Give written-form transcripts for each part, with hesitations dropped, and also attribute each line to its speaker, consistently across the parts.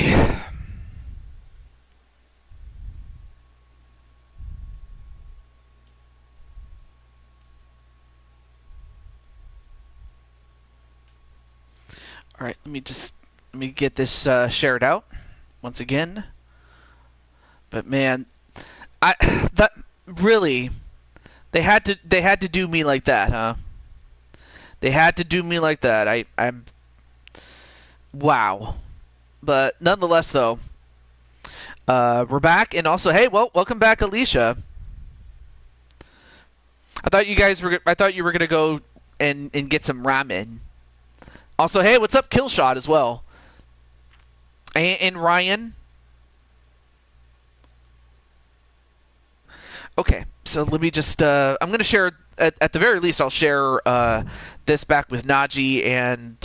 Speaker 1: Okay. All right, let me get this shared out once again. But man, that really they had to do me like that, huh? They had to do me like that. I'm wow. But nonetheless, though, we're back, and also, hey, well, welcome back, Alicia. I thought you were gonna go and get some ramen. Also, hey, what's up, Killshot as well, and Ryan. Okay, so let me just I'm gonna share at the very least I'll share this back with Najee and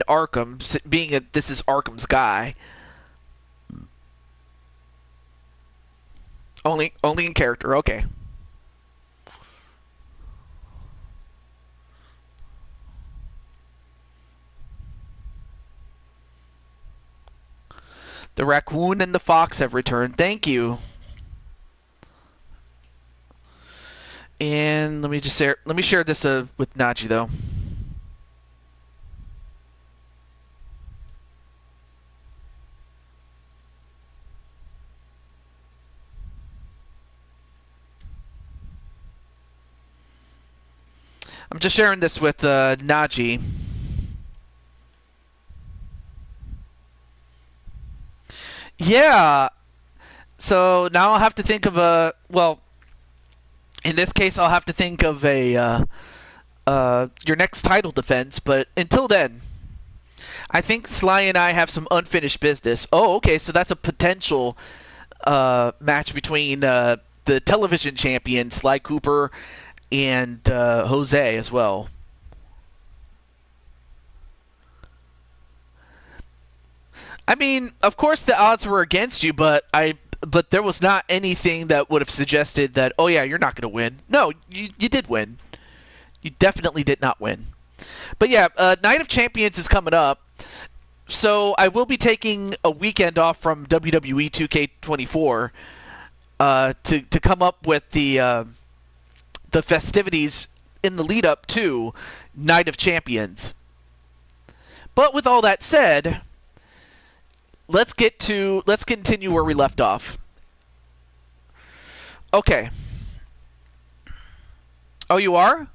Speaker 1: Arkham, being this is Arkham's guy. Only in character, okay. The raccoon and the fox have returned. Thank you. And let me share this with Najee though. I'm just sharing this with Najee. Yeah. So now I'll have to think of well, in this case, I'll have to think of your next title defense. But until then, I think Sly and I have some unfinished business. Oh, okay. So that's a potential match between the television champion Sly Cooper and Jose as well. I mean, of course the odds were against you, but there was not anything that would have suggested that, oh yeah, you're not going to win. No, you did win. You definitely did not win. But yeah, Night of Champions is coming up. So I will be taking a weekend off from WWE 2K24 to come up with the festivities in the lead up to Night of Champions. But with all that said, let's continue where we left off. Okay. Oh, you are?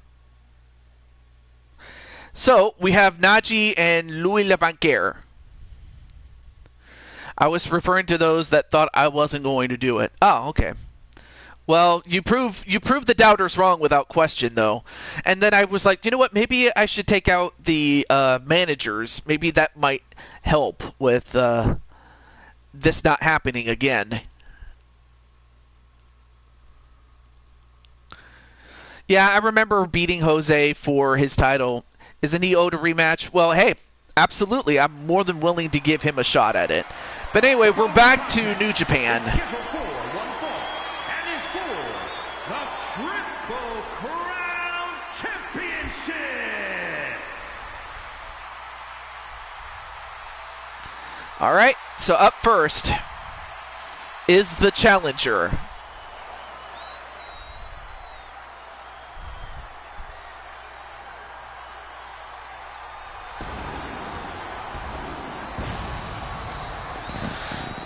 Speaker 1: So we have Najee and Louis Levanquer. I was referring to those that thought I wasn't going to do it. Oh, okay. Well, you prove the doubters wrong without question, though. And then I was like, you know what? Maybe I should take out the managers. Maybe that might help with this not happening again. Yeah, I remember beating Jose for his title. Isn't he owed a rematch? Well, hey, absolutely. I'm more than willing to give him a shot at it. But anyway, we're back to New Japan. All right, so up first is the challenger.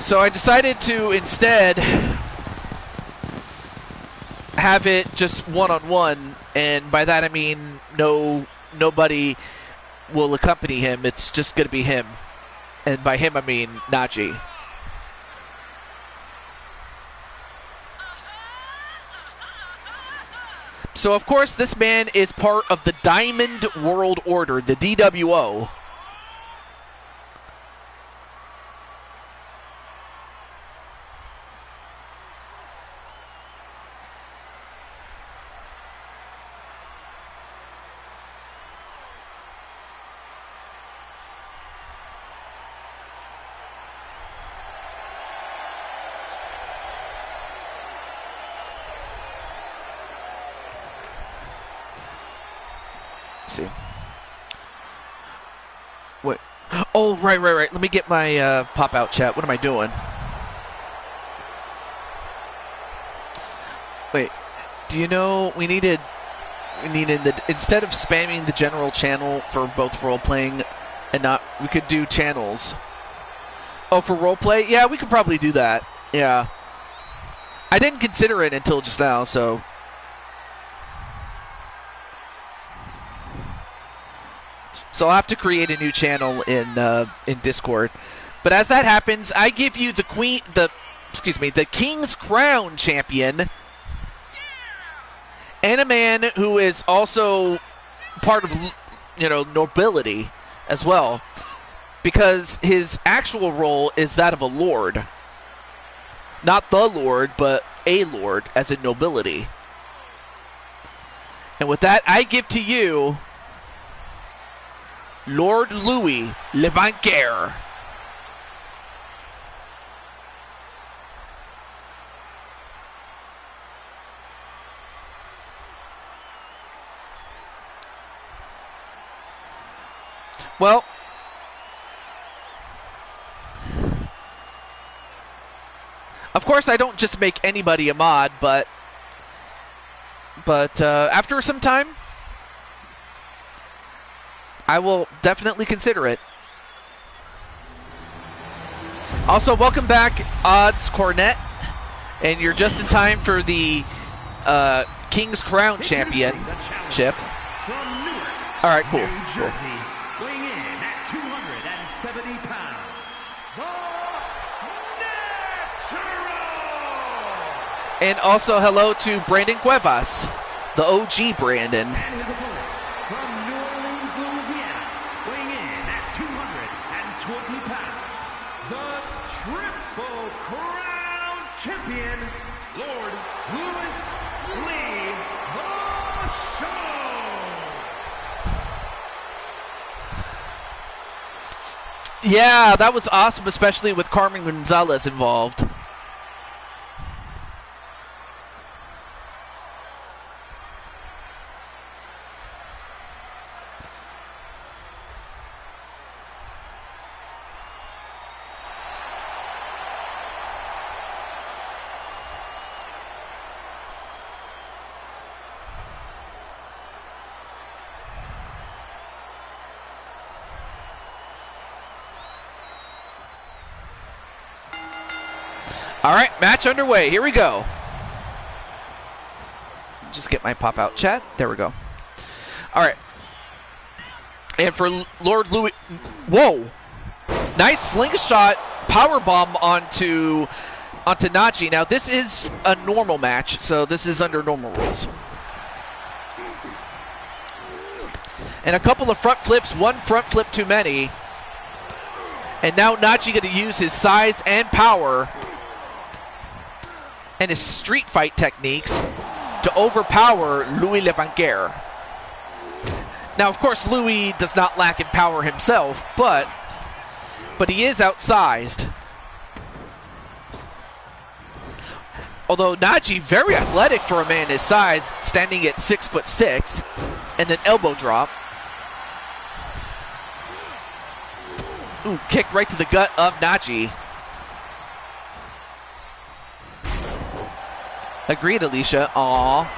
Speaker 1: So I decided to instead have it just one-on-one, and by that I mean nobody will accompany him. It's just going to be him. And by him, I mean Najee. So, of course, this man is part of the Diamond World Order, the DWO. See. Wait. Oh, right. Let me get my pop-out chat. What am I doing? Wait. Do you know we needed instead of spamming the general channel for both role-playing and not, we could do channels. Oh, for roleplay? Yeah, we could probably do that. Yeah. I didn't consider it until just now, so... So I'll have to create a new channel in Discord. But as that happens, I give you the King's Crown champion, and a man who is also part of, nobility as well, because his actual role is that of a lord. Not the lord, but a lord, as in nobility. And with that, I give to you Lord Louis Le Vainqueur. Well, of course I don't just make anybody a mod, but after some time, I will definitely consider it. Also, welcome back, Odds Cornet, and you're just in time for the King's Crown Championship. All right, cool.
Speaker 2: Weighing in at 270 pounds, the Natural!
Speaker 1: And also hello to Brandon Cuevas, the OG Brandon.
Speaker 2: And his opponent from New Orleans, Louisiana, weighing in at 220 pounds, the Triple Crown Champion, Lord Louis Lee, the Show!
Speaker 1: Yeah, that was awesome, especially with Carmen Gonzalez involved. All right, match underway. Here we go. Just get my pop-out chat. There we go. All right. And for Lord Louis... Whoa! Nice slingshot powerbomb onto Najee. Now, this is a normal match, so this is under normal rules. And a couple of front flips, one front flip too many. And now Najee going to use his size and power and his street fight techniques to overpower Louis Le Vainqueur. Now, of course, Louis does not lack in power himself, but he is outsized. Although Najee, very athletic for a man his size, standing at 6'6", and an elbow drop. Ooh, kick right to the gut of Najee. Agreed, Alicia. Aww.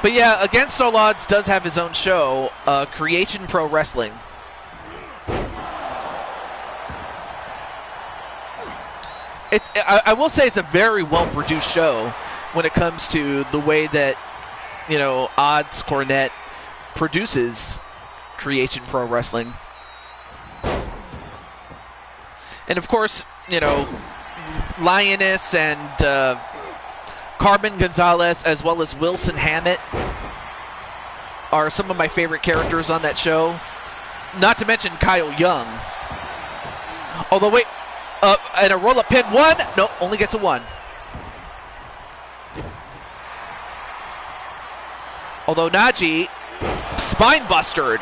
Speaker 1: But yeah, Against All Odds does have his own show, Creation Pro Wrestling. I will say it's a very well-produced show when it comes to the way that, Odds Cornet produces Creation Pro Wrestling. And of course, Lioness and Carmen Gonzalez, as well as Wilson Hammett, are some of my favorite characters on that show. Not to mention Kyle Young. Although, wait, and a roll-up pin, one? No, only gets a one. Although Najee, spine bustered.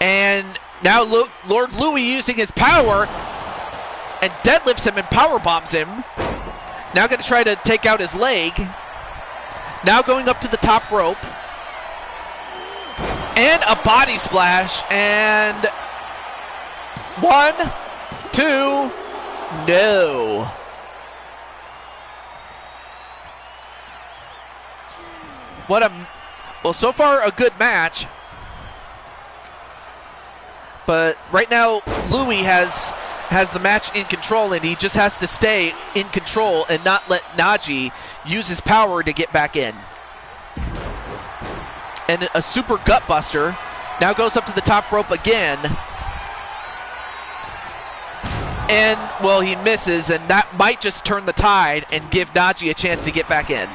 Speaker 1: And now Lord Louis using his power and deadlifts him and power bombs him. Now going to try to take out his leg. Now going up to the top rope. And a body splash. And 1, 2, no. Well, so far a good match. But right now, Louis has the match in control, and he just has to stay in control and not let Najee use his power to get back in. And a super gut buster. Now goes up to the top rope again. And, well, he misses, and that might just turn the tide and give Najee a chance to get back in.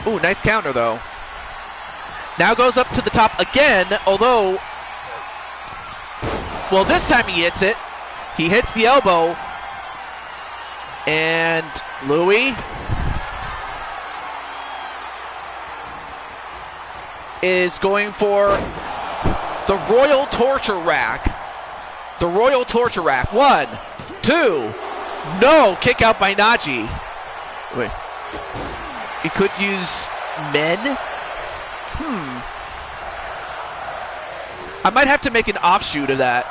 Speaker 1: Ooh, nice counter, though. Now goes up to the top again, although, well, this time he hits it. He hits the elbow. And Louis is going for the Royal Torture Rack. The Royal Torture Rack. 1, 2. No, kick out by Najee. Wait. He could use men. I might have to make an offshoot of that,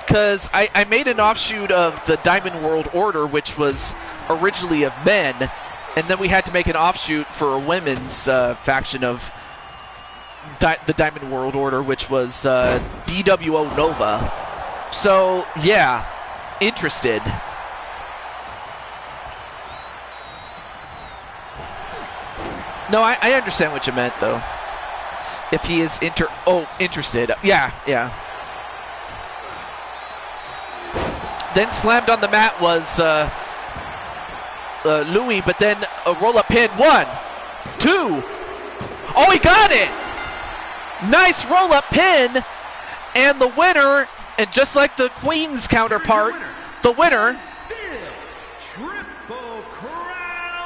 Speaker 1: because I made an offshoot of the Diamond World Order, which was originally of men, and then we had to make an offshoot for a women's faction of the Diamond World Order, which was DWO Nova. So, yeah, interested. No, I understand what you meant, though. If he is interested. Yeah. Then slammed on the mat was Louis, but then a roll-up pin. 1, 2. Oh, he got it! Nice roll-up pin. And the winner, and just like the Queen's counterpart, the winner,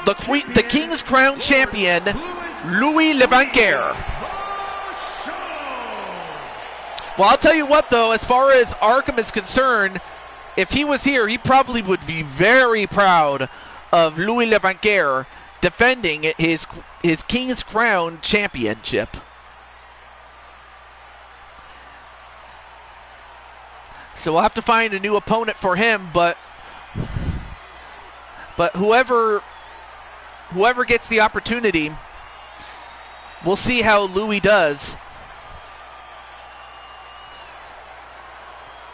Speaker 1: the King's Crown champion, Louis Le Banquier. Well, I'll tell you what, though, as far as Arkham is concerned, if he was here, he probably would be very proud of Louis Le Banquier defending his King's Crown championship. So we'll have to find a new opponent for him, but whoever gets the opportunity, we'll see how Louis does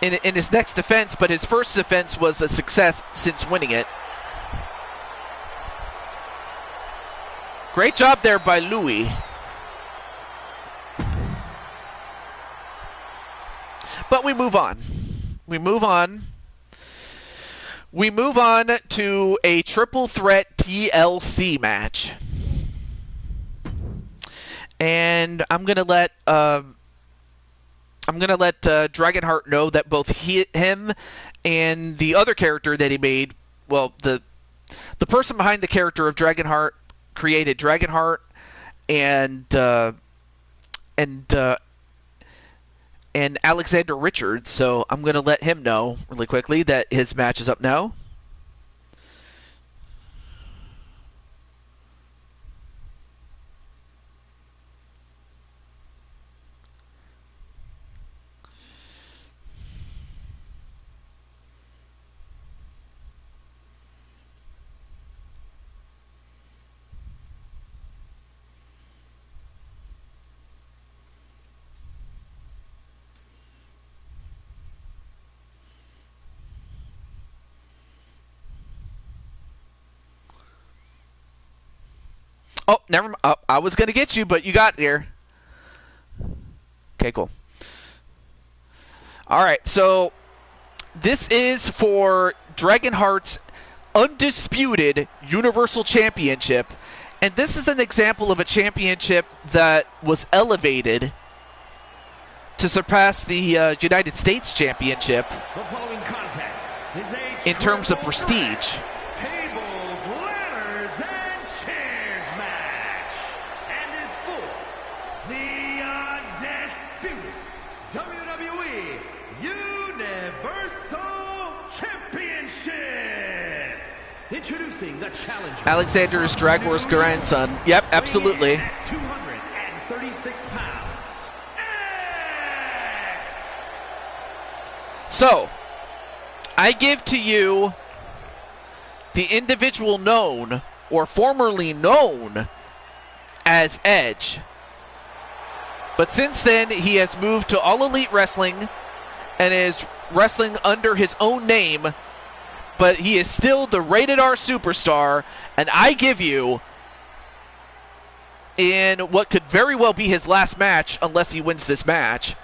Speaker 1: in his next defense, but his first defense was a success since winning it. Great job there by Louis. But we move on. We move on to a triple threat TLC match. And I'm gonna let Dragonheart know that both him and the other character that he made, well, the person behind the character of Dragonheart created Dragonheart and Alexander Richards, so I'm going to let him know really quickly that his match is up now. Oh, never mind. Oh, I was going to get you, but you got there. Okay, cool. All right, so this is for Dragonheart's undisputed Universal Championship, and this is an example of a championship that was elevated to surpass the United States Championship in terms of prestige.
Speaker 2: Introducing the challenger.
Speaker 1: Alexander's Dragor's grandson. Yep, absolutely.
Speaker 2: 205
Speaker 1: So, I give to you the individual known, or formerly known, as Edge. But since then, he has moved to All Elite Wrestling and is wrestling under his own name, but he is still the Rated R Superstar, and I give you, in what could very well be his last match, unless he wins this match,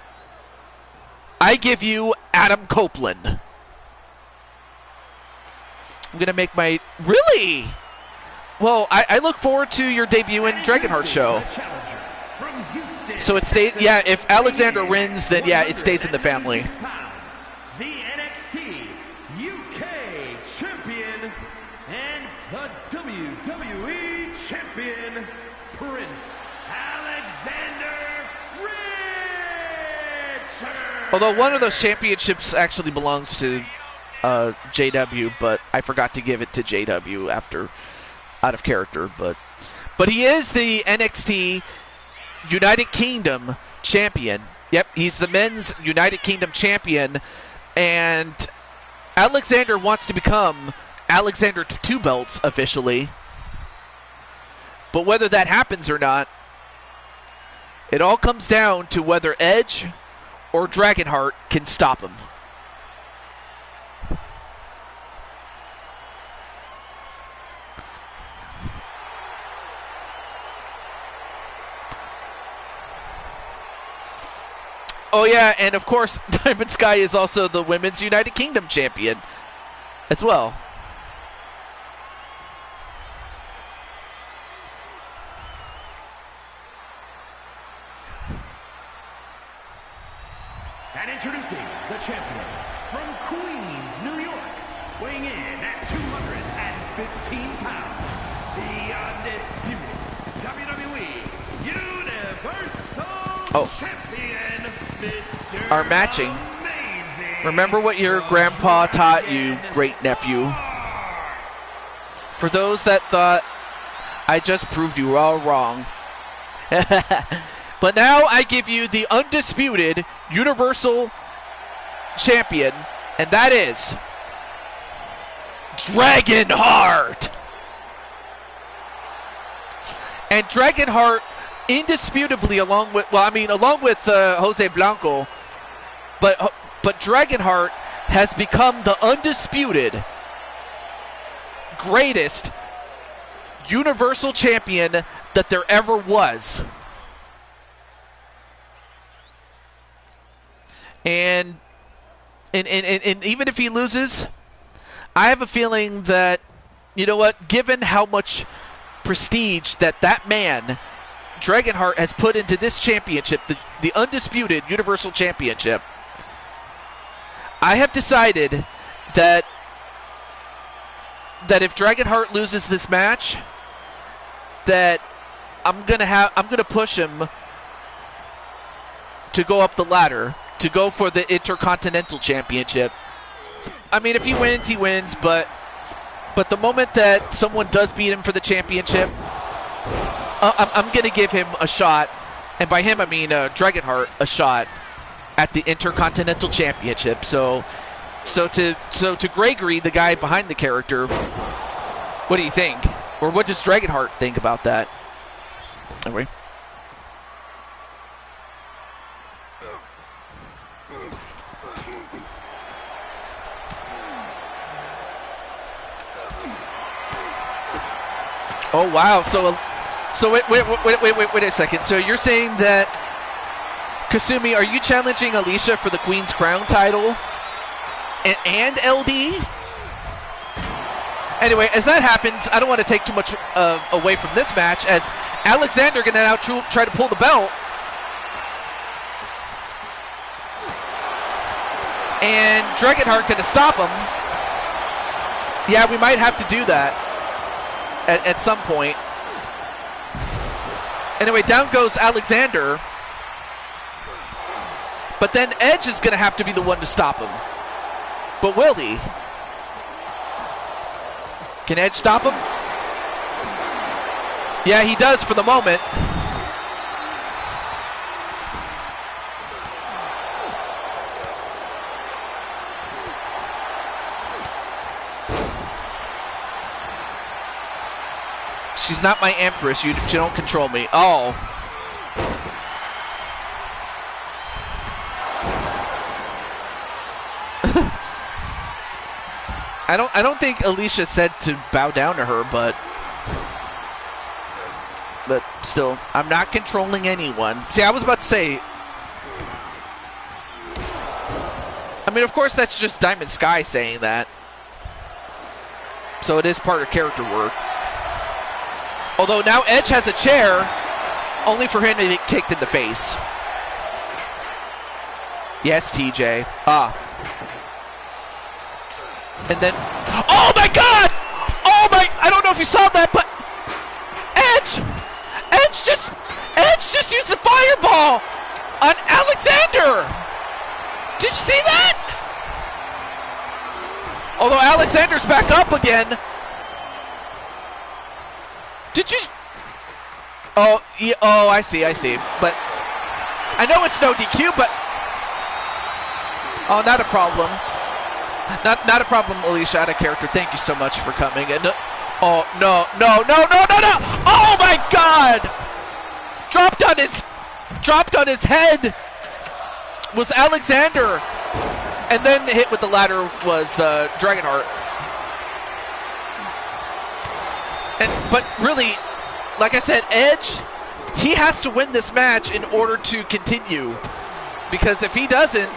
Speaker 1: I give you Adam Copeland. I'm going to make my... Really? Well, I look forward to your debut in Dragonheart show. So it stays... Yeah, if Alexander wins, then yeah, it stays in the family.
Speaker 2: The NXT UK Champion and the WWE Champion, Prince Alexander Richards.
Speaker 1: Although one of those championships actually belongs to JW, but I forgot to give it to JW after out of character. But he is the NXT United Kingdom champion. Yep, he's the men's United Kingdom champion, and Alexander wants to become Alexander to 2 belts officially. But whether that happens or not, it all comes down to whether Edge or Dragonheart can stop him. Oh yeah, and of course, Diamond Sky is also the Women's United Kingdom champion as well.
Speaker 2: And introducing the champion from Queens, New York, weighing in at 215 pounds, the undisputed WWE Universal Champion, Mr.
Speaker 1: Are matching.
Speaker 2: Amazing.
Speaker 1: Remember what your grandpa taught you, great nephew. For those that thought I just proved you all wrong. But now I give you the undisputed Universal Champion, and that is Dragonheart. And Dragonheart indisputably along with Jose Blanco, but Dragonheart has become the undisputed greatest Universal Champion that there ever was. And even if he loses, I have a feeling that, you know what, given how much prestige that man, Dragonheart, has put into this championship, the undisputed Universal Championship, I have decided that if Dragonheart loses this match, that I'm gonna push him to go up the ladder, to go for the Intercontinental Championship. I mean, if he wins, he wins, but the moment that someone does beat him for the championship, I'm going to give him a shot, and by him I mean Dragonheart, a shot at the Intercontinental Championship. So to Gregory, the guy behind the character, what do you think? Or what does Dragonheart think about that? Anyway. Oh wow! So wait a second. So you're saying that, Kasumi, are you challenging Alicia for the Queen's Crown title and LD? Anyway, as that happens, I don't want to take too much away from this match, as Alexander going to now try to pull the belt, and Dragonheart going to stop him. Yeah, we might have to do that at some point. Anyway, down goes Alexander. But then Edge is going to have to be the one to stop him. But will he? Can Edge stop him? Yeah, he does for the moment. She's not my empress. You don't control me. Oh. I don't think Alicia said to bow down to her, but still, I'm not controlling anyone. See, I was about to say, I mean, of course, that's just Diamond Sky saying that. So it is part of character work. Although now Edge has a chair, only for him to get kicked in the face. Yes, TJ. And then, oh my God! Oh my, I don't know if you saw that, but Edge just used a fireball on Alexander. Did you see that? Although Alexander's back up again. Did you? Oh, yeah, oh, I see. But I know it's no DQ, but oh, not a problem. Not a problem, Alicia, out of character. Thank you so much for coming. And oh no! Oh my God! Dropped on his head was Alexander, and then hit with the ladder was Dragonheart. But really, like I said, Edge, he has to win this match in order to continue, because if he doesn't,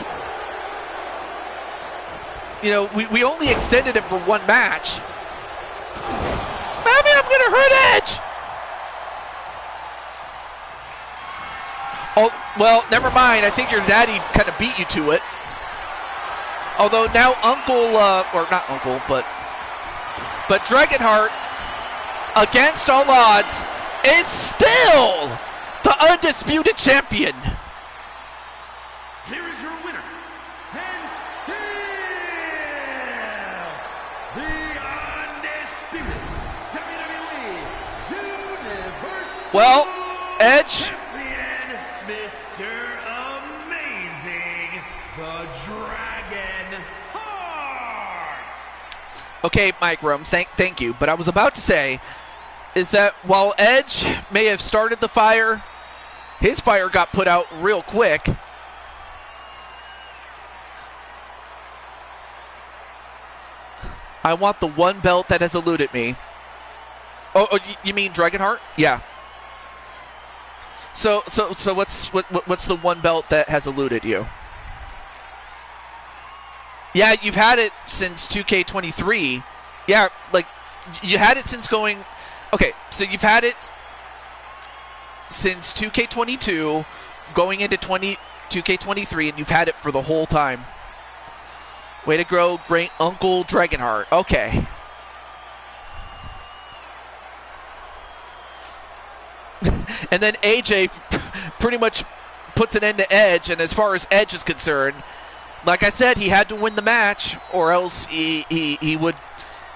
Speaker 1: you know, we only extended him for one match. Maybe I'm gonna hurt Edge. Oh, well, never mind. I think your daddy kind of beat you to it. Although now Uncle, or not Uncle, but Dragonheart, against all odds, is still the undisputed champion.
Speaker 2: Here is your winner, and still the undisputed WWE Universal
Speaker 1: Well, Edge,
Speaker 2: Champion, Mr. Amazing, the Dragon Heart.
Speaker 1: okay, Mike Romes, thank you. But I was about to say is that while Edge may have started the fire, his fire got put out real quick. I want the one belt that has eluded me. Oh, you mean Dragonheart? Yeah. So what's the one belt that has eluded you? Yeah, you've had it since 2K23. Yeah, like you had it since going. Okay, so you've had it since 2K22, going into 2K23, and you've had it for the whole time. Way to grow, great Uncle Dragonheart. Okay. And then AJ pretty much puts an end to Edge, and as far as Edge is concerned, like I said, he had to win the match, or else he would,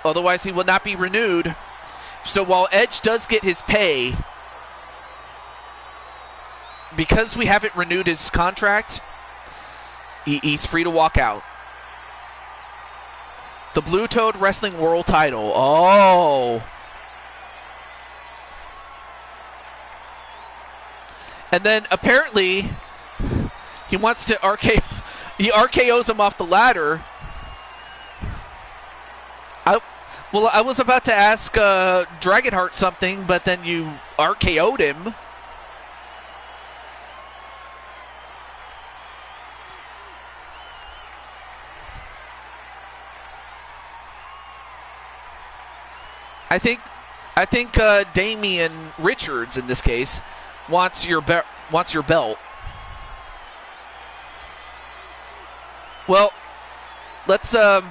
Speaker 1: otherwise he will not be renewed. So while Edge does get his pay, because we haven't renewed his contract, he's free to walk out. The Blue Toad Wrestling World title. Oh. And then apparently he wants to RKO. He RKOs him off the ladder. I was about to ask Dragonheart something, but then you RKO'd him. I think Damian Richards in this case wants your belt. Well, let's well,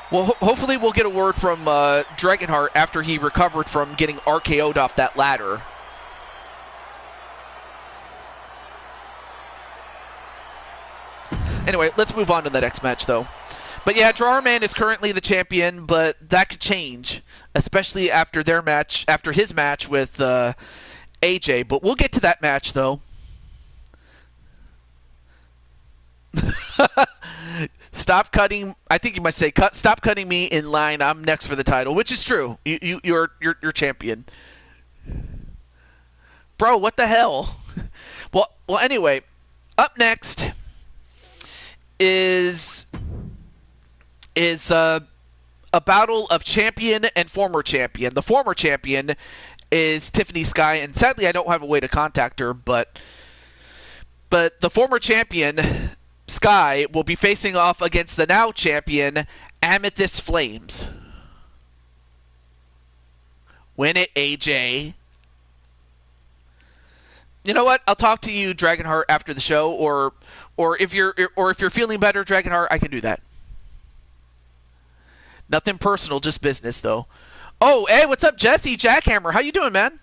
Speaker 1: hopefully we'll get a word from Dragonheart after he recovered from getting RKO'd off that ladder. Anyway, let's move on to the next match, though. But yeah, Drawer Man is currently the champion, but that could change, especially after their match, after his match with AJ. But we'll get to that match, though. stop cutting. I think you must say, stop cutting me in line. I'm next for the title, which is true. You're champion, bro. What the hell? Well. Anyway, up next is a battle of champion and former champion. The former champion is Tiffany Sky, and sadly, I don't have a way to contact her, but the former champion, Sky, will be facing off against the now champion, Amethyst Flames. Win it, AJ. You know what? I'll talk to you, Dragonheart, after the show, or if you're feeling better, Dragonheart, I can do that. Nothing personal, just business, though. Oh, hey, what's up, Jesse Jackhammer? How you doing, man?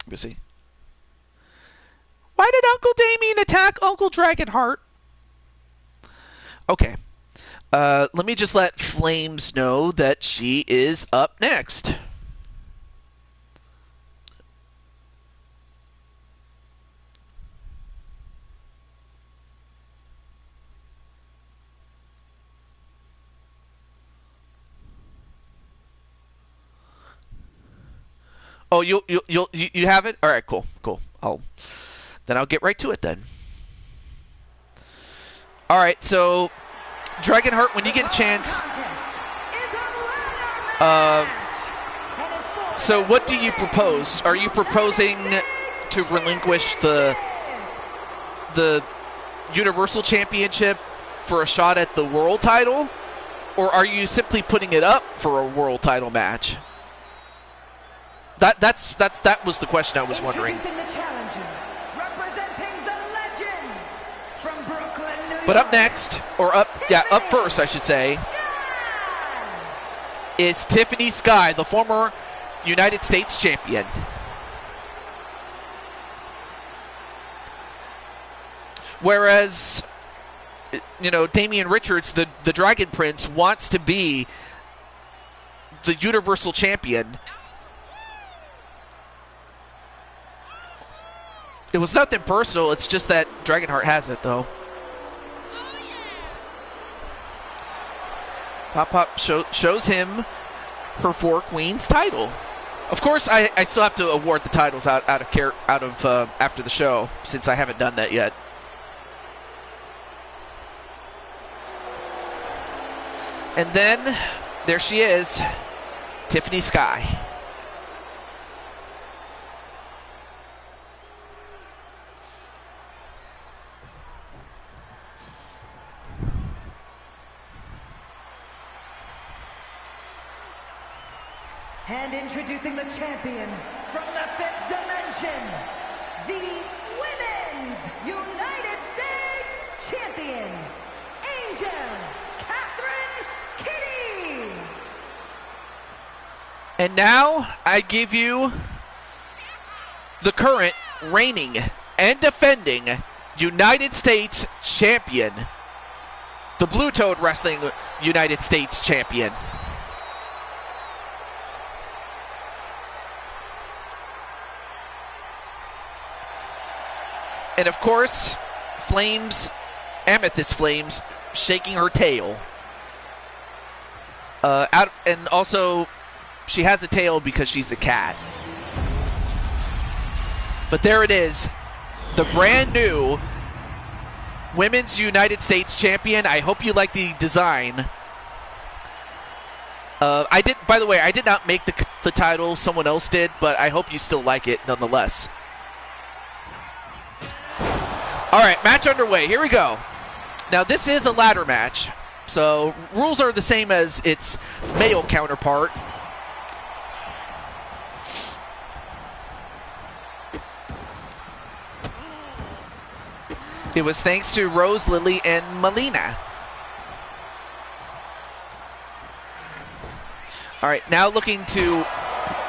Speaker 1: Let me see. Why did Uncle Damien attack Uncle Dragonheart? Okay. Let me just let Flames know that she is up next. Oh, you have it? All right, cool. I'll get right to it then. All right, so Dragonheart, when you get a chance, so what do you propose? Are you proposing to relinquish the Universal Championship for a shot at the world title, or are you simply putting it up for a world title match? That was the question I was wondering. But up next, or up first, I should say, is Tiffany Sky, the former United States champion. Whereas, Damian Richards, the Dragon Prince, wants to be the Universal Champion. It was nothing personal. It's just that Dragonheart has it, though. Pop shows him her Four Queens title. Of course, I still have to award the titles out of after the show, since I haven't done that yet. And then there she is, Tiffany Sky.
Speaker 3: And introducing the champion from the fifth dimension, the Women's United States Champion, Angel Catherine Kitty.
Speaker 1: And now I give you the current reigning and defending United States Champion, the Blue Toad Wrestling United States Champion. And of course, Amethyst Flames, shaking her tail. And also, she has a tail because she's a cat. But there it is, the brand new Women's United States Champion. I hope you like the design. By the way, I did not make the title, someone else did, but I hope you still like it nonetheless. All right, match underway. Here we go. Now, this is a ladder match, so rules are the same as its male counterpart. It was thanks to Rose, Lily, and Melina. All right, now looking to,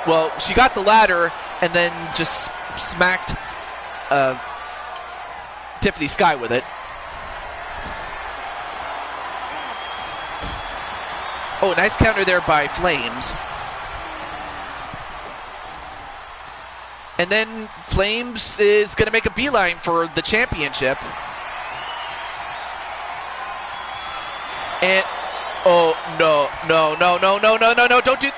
Speaker 1: well, she got the ladder and then just smacked Tiffany Sky with it. Oh, nice counter there by Flames. And then Flames is going to make a beeline for the championship. And oh no, no, no, no, no, no, no, no! Don't do.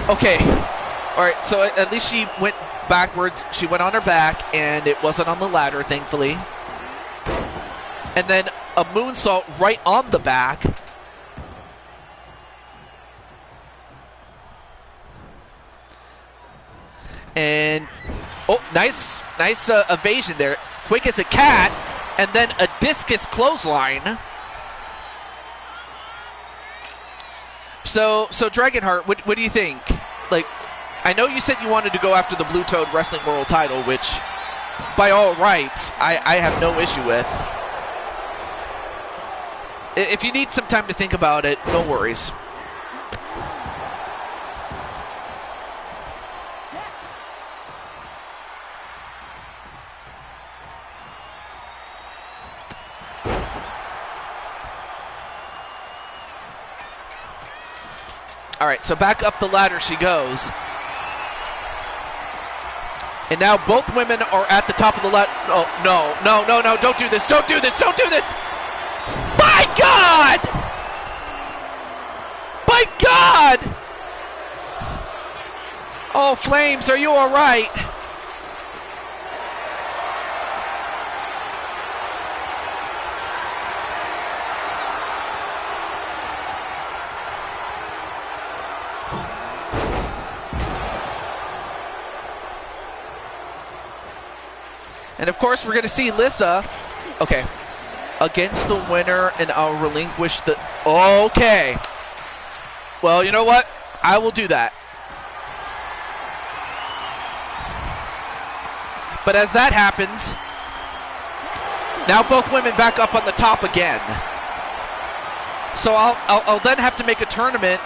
Speaker 1: Okay, all right. So at least she went backwards. She went on her back, and it wasn't on the ladder, thankfully. And then a moonsault right on the back. And oh, nice evasion there, quick as a cat, and then a discus clothesline. So Dragonheart, what do you think? Like, I know you said you wanted to go after the Blue Toad Wrestling World Title, which, by all rights, I have no issue with. If you need some time to think about it, no worries. All right, so back up the ladder she goes. And now both women are at the top of the ladder. Oh, no, no, no, no, don't do this, don't do this, don't do this! My God! My God! Oh, Flames, are you all right? And of course, we're going to see Lissa. Okay. Against the winner, and I'll relinquish the... Okay. Well, you know what? I will do that. But as that happens, now both women back up on the top again. So I'll then have to make a tournament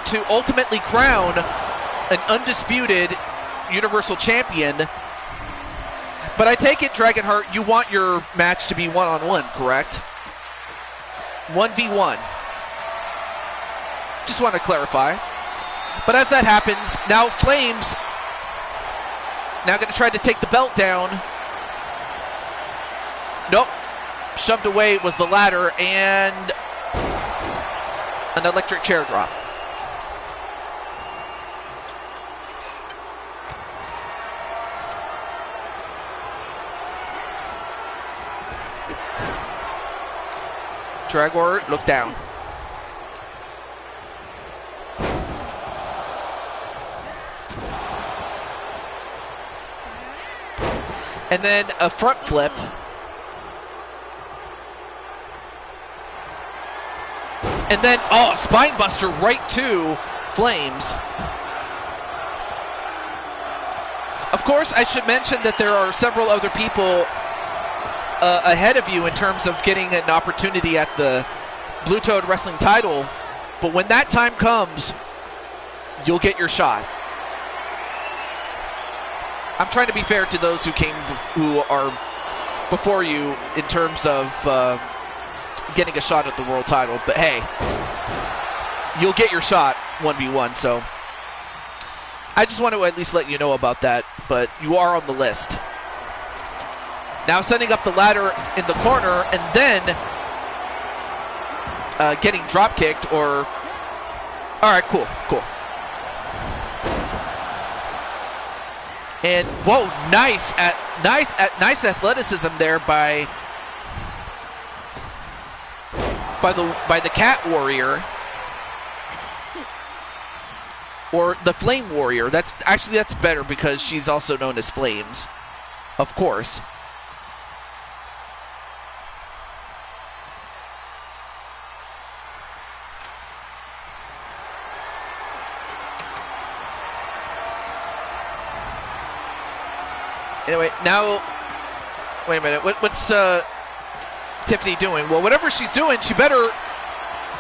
Speaker 1: to ultimately crown an undisputed Universal Champion. But I take it, Dragonheart, you want your match to be one-on-one, correct? 1v1. Just want to clarify. But as that happens, now Flames now going to try to take the belt down. Nope. Shoved away was the ladder and an electric chair drop. Dragor, look down. And then a front flip. And then, oh, spine buster right to Flames. Of course, I should mention that there are several other people ahead of you in terms of getting an opportunity at the Blue Toad Wrestling title, but when that time comes, you'll get your shot. I'm trying to be fair to those who are before you in terms of getting a shot at the world title, but hey, you'll get your shot 1v1, so I just want to at least let you know about that, but you are on the list. Now setting up the ladder in the corner and then getting drop kicked or... All right, cool. And whoa, nice athleticism there by the Cat Warrior or the Flame Warrior. That's better because she's also known as Flames, of course. Anyway, now, wait a minute. What's Tiffany doing? Well, whatever she's doing, she better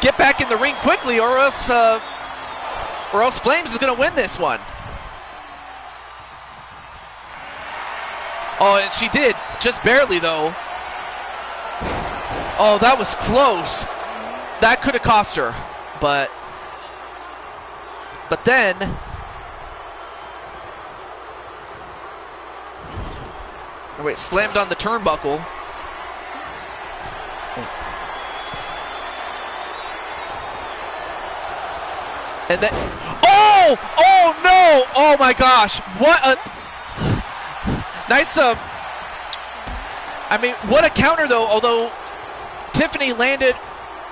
Speaker 1: get back in the ring quickly, or else Flames is going to win this one. Oh, and she did, just barely though. Oh, that was close. That could have cost her, but then. Wait, slammed on the turnbuckle. And then, oh no! Oh my gosh! What a nice. I mean, what a counter though. Although Tiffany landed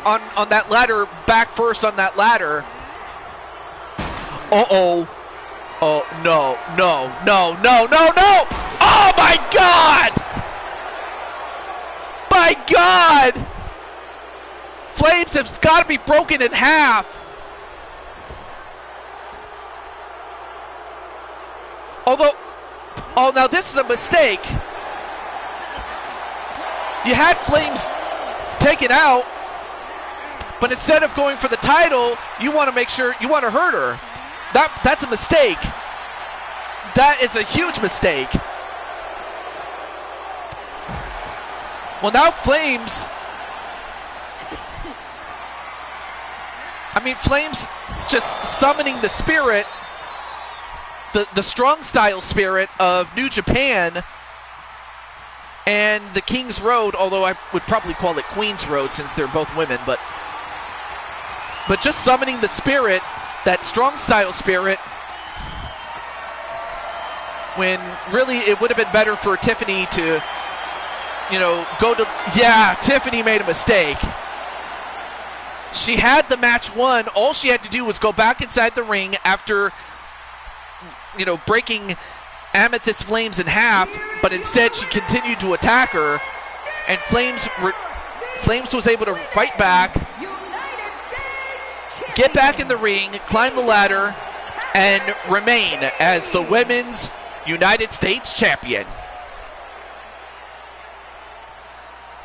Speaker 1: on that ladder, back first on that ladder. Oh no! Oh my God! My God! Flames have got to be broken in half. Although, oh, now this is a mistake. You had Flames taken out, but instead of going for the title, you want to make sure, you want to hurt her. That's a mistake. That is a huge mistake. Well, now Flames, I mean, Flames just summoning the spirit, the strong style spirit of New Japan and the King's Road, although I would probably call it Queen's Road since they're both women, but just summoning the spirit, that strong style spirit, when really it would have been better for Tiffany to, you know, go to, yeah, Tiffany made a mistake. She had the match won. All she had to do was go back inside the ring after, you know, breaking Amethyst Flames in half, but instead she continued to attack her, and Flames was able to fight back, get back in the ring, climb the ladder, and remain as the Women's United States Champion.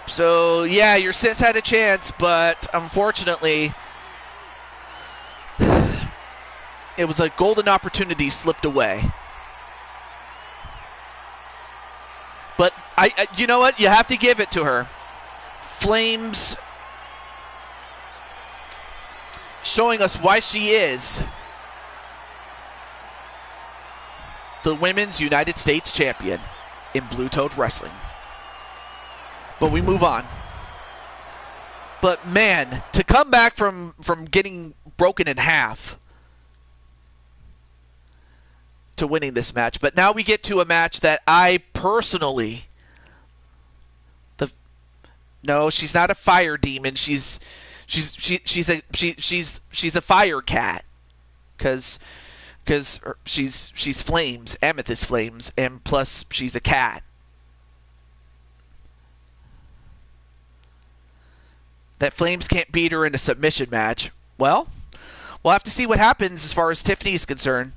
Speaker 1: So, yeah, your sis had a chance, but unfortunately, it was a golden opportunity slipped away. But, you know what? You have to give it to her. Flames showing us why she is the Women's United States Champion in Blue Toad Wrestling. But we move on. But man, to come back from getting broken in half to winning this match. But now we get to a match that I personally, no, she's not a fire demon. She's a fire cat, because she's flames, amethyst flames, and plus she's a cat. That Flames can't beat her in a submission match. Well, we'll have to see what happens as far as Tiffany is concerned.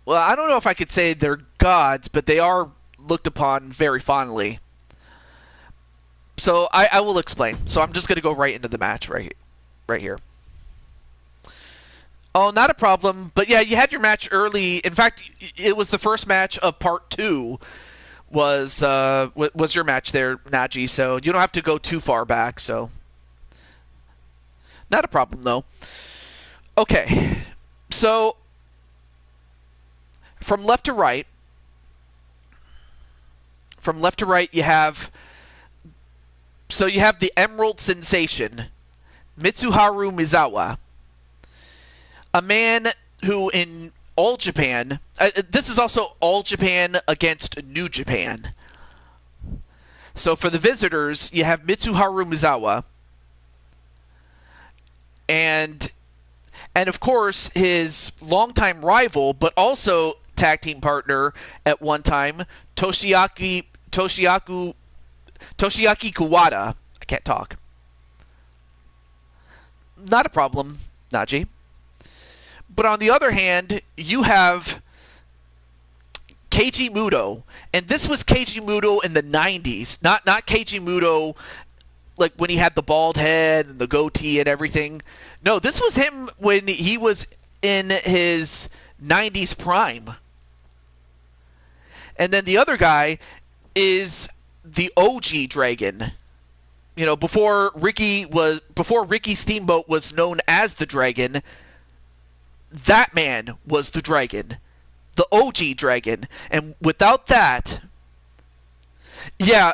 Speaker 1: Well, I don't know if I could say they're gods, but they are looked upon very fondly. So I will explain. So I'm just going to go right into the match right here. Oh, not a problem. But yeah, you had your match early. In fact, it was the first match of part 2 was your match there, Najee. So you don't have to go too far back. So not a problem, though. Okay. So from left to right, you have the Emerald Sensation, Mitsuharu Misawa. A man who in All Japan, this is also All Japan against New Japan. So for the visitors, you have Mitsuharu Misawa. And of course, his longtime rival, but also tag team partner at one time, Toshiaki Kuwata. I can't talk. Not a problem, Najee. But on the other hand, you have Keiji Muto. And this was Keiji Muto in the 90s. Not Keiji Muto like when he had the bald head and the goatee and everything. No, this was him when he was in his 90s prime. And then the other guy is the OG Dragon. You know, before Ricky Steamboat was known as the Dragon, that man was the Dragon, the OG Dragon. And without that, Yeah,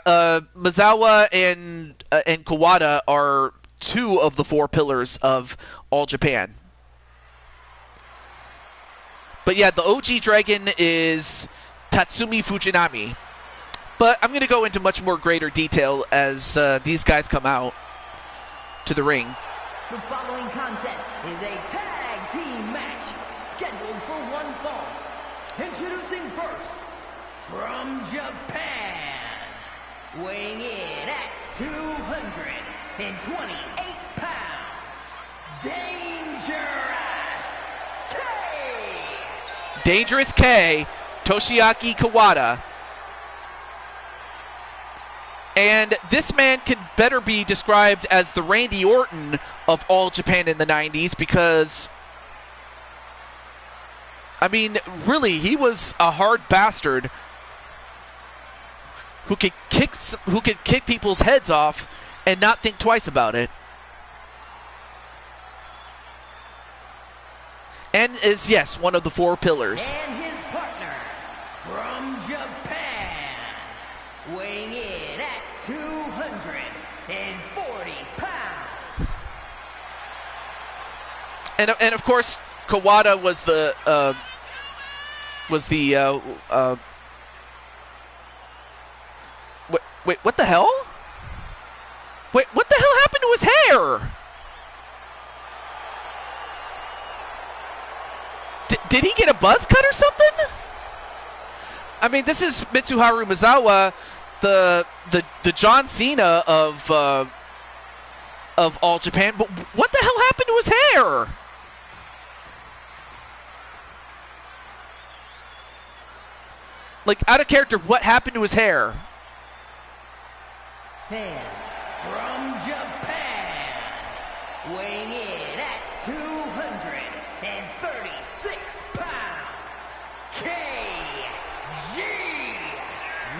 Speaker 1: Misawa and Kawada are two of the four pillars of All Japan. But yeah, the OG Dragon is Tatsumi Fujinami. But I'm going to go into much more greater detail as these guys come out to the ring.
Speaker 3: The following contest is a tag team match scheduled for one fall. Introducing first, from Japan, weighing in at 228 pounds,
Speaker 1: Dangerous K, Toshiaki Kawada. And this man can better be described as the Randy Orton of All Japan in the 90s because, I mean, really, he was a hard bastard who could kick people's heads off and not think twice about it. And is, yes, one of the four pillars.
Speaker 3: And his partner, from Japan, weighing in at 240 pounds.
Speaker 1: And of course, Kawada was the wait, what the hell? Wait, what the hell happened to his hair? Did he get a buzz cut or something? I mean, this is Mitsuharu Misawa, the John Cena of All Japan. But what the hell happened to his hair? Like, out of character, what happened to his hair?
Speaker 3: And from Japan, weighing in at 236 pounds, KG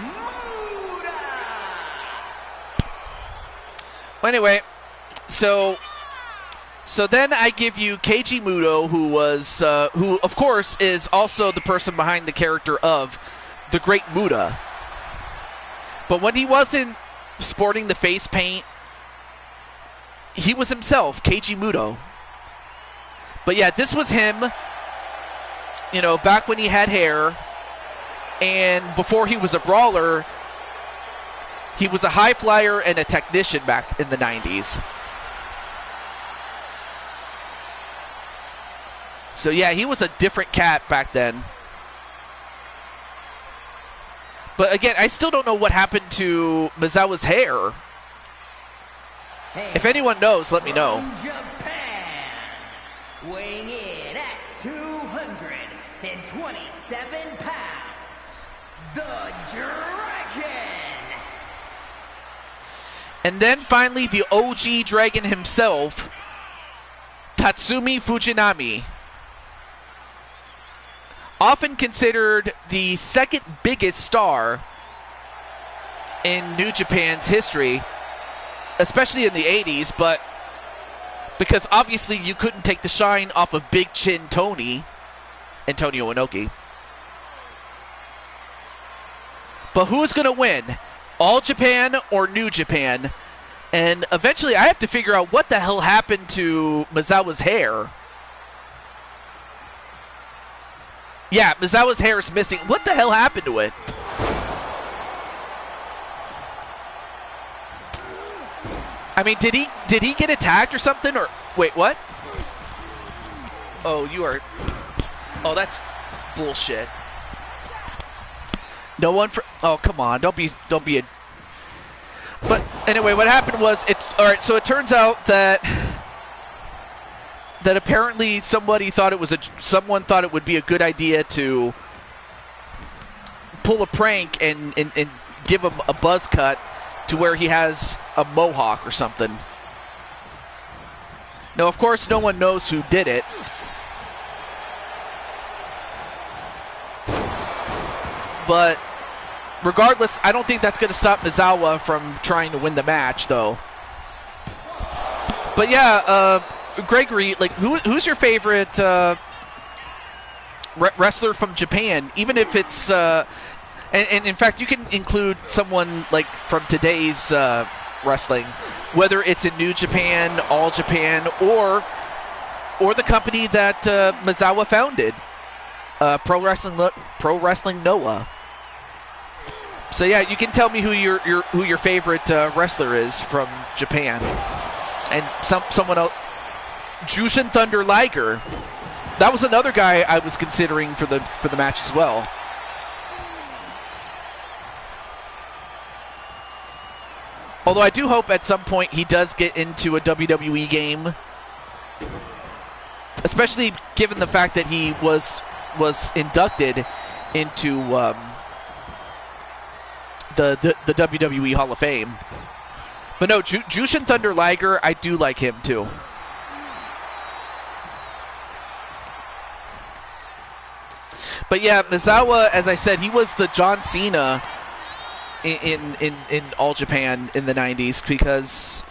Speaker 3: Muda.
Speaker 1: Well, anyway, so then I give you Keiji Muto, who of course is also the person behind the character of the Great Muta. But when he wasn't sporting the face paint, he was himself, Keiji Muto. But yeah, this was him, you know, back when he had hair, and before he was a brawler, he was a high flyer and a technician back in the 90s. So yeah, he was a different cat back then. But again, I still don't know what happened to Misawa's hair. If anyone knows, let me know.
Speaker 3: From Japan, weighing in at 227 pounds, the Dragon.
Speaker 1: And then finally, the OG Dragon himself, Tatsumi Fujinami. Often considered the second biggest star in New Japan's history, especially in the 80s, but because obviously you couldn't take the shine off of Big Chin Tony, Antonio Inoki. But who's going to win? All Japan or New Japan? And eventually I have to figure out what the hell happened to Misawa's hair. Yeah, Misawa's hair is missing. What the hell happened to it? I mean, did he get attacked or something? Or wait, what? Oh, you are. Oh, that's bullshit. No one for. Oh, come on! Don't be a. But anyway, what happened was all right. So it turns out that apparently someone thought it would be a good idea to pull a prank and give him a buzz cut to where he has a mohawk or something. Now, of course, no one knows who did it. But regardless, I don't think that's going to stop Misawa from trying to win the match, though. But yeah, Gregory, like, who's your favorite wrestler from Japan? Even if it's And in fact, you can include someone like from today's wrestling, whether it's in New Japan, All Japan, or the company that Misawa founded, Pro Wrestling Noah. So yeah, you can tell me who your favorite wrestler is from Japan, and someone else. Jushin Thunder Liger. That was another guy I was considering for the match as well. Although I do hope at some point he does get into a WWE game, especially given the fact that he was inducted into the WWE Hall of Fame. But no, Jushin Thunder Liger, I do like him too. But yeah, Misawa, as I said, he was the John Cena in All Japan in the 90s, because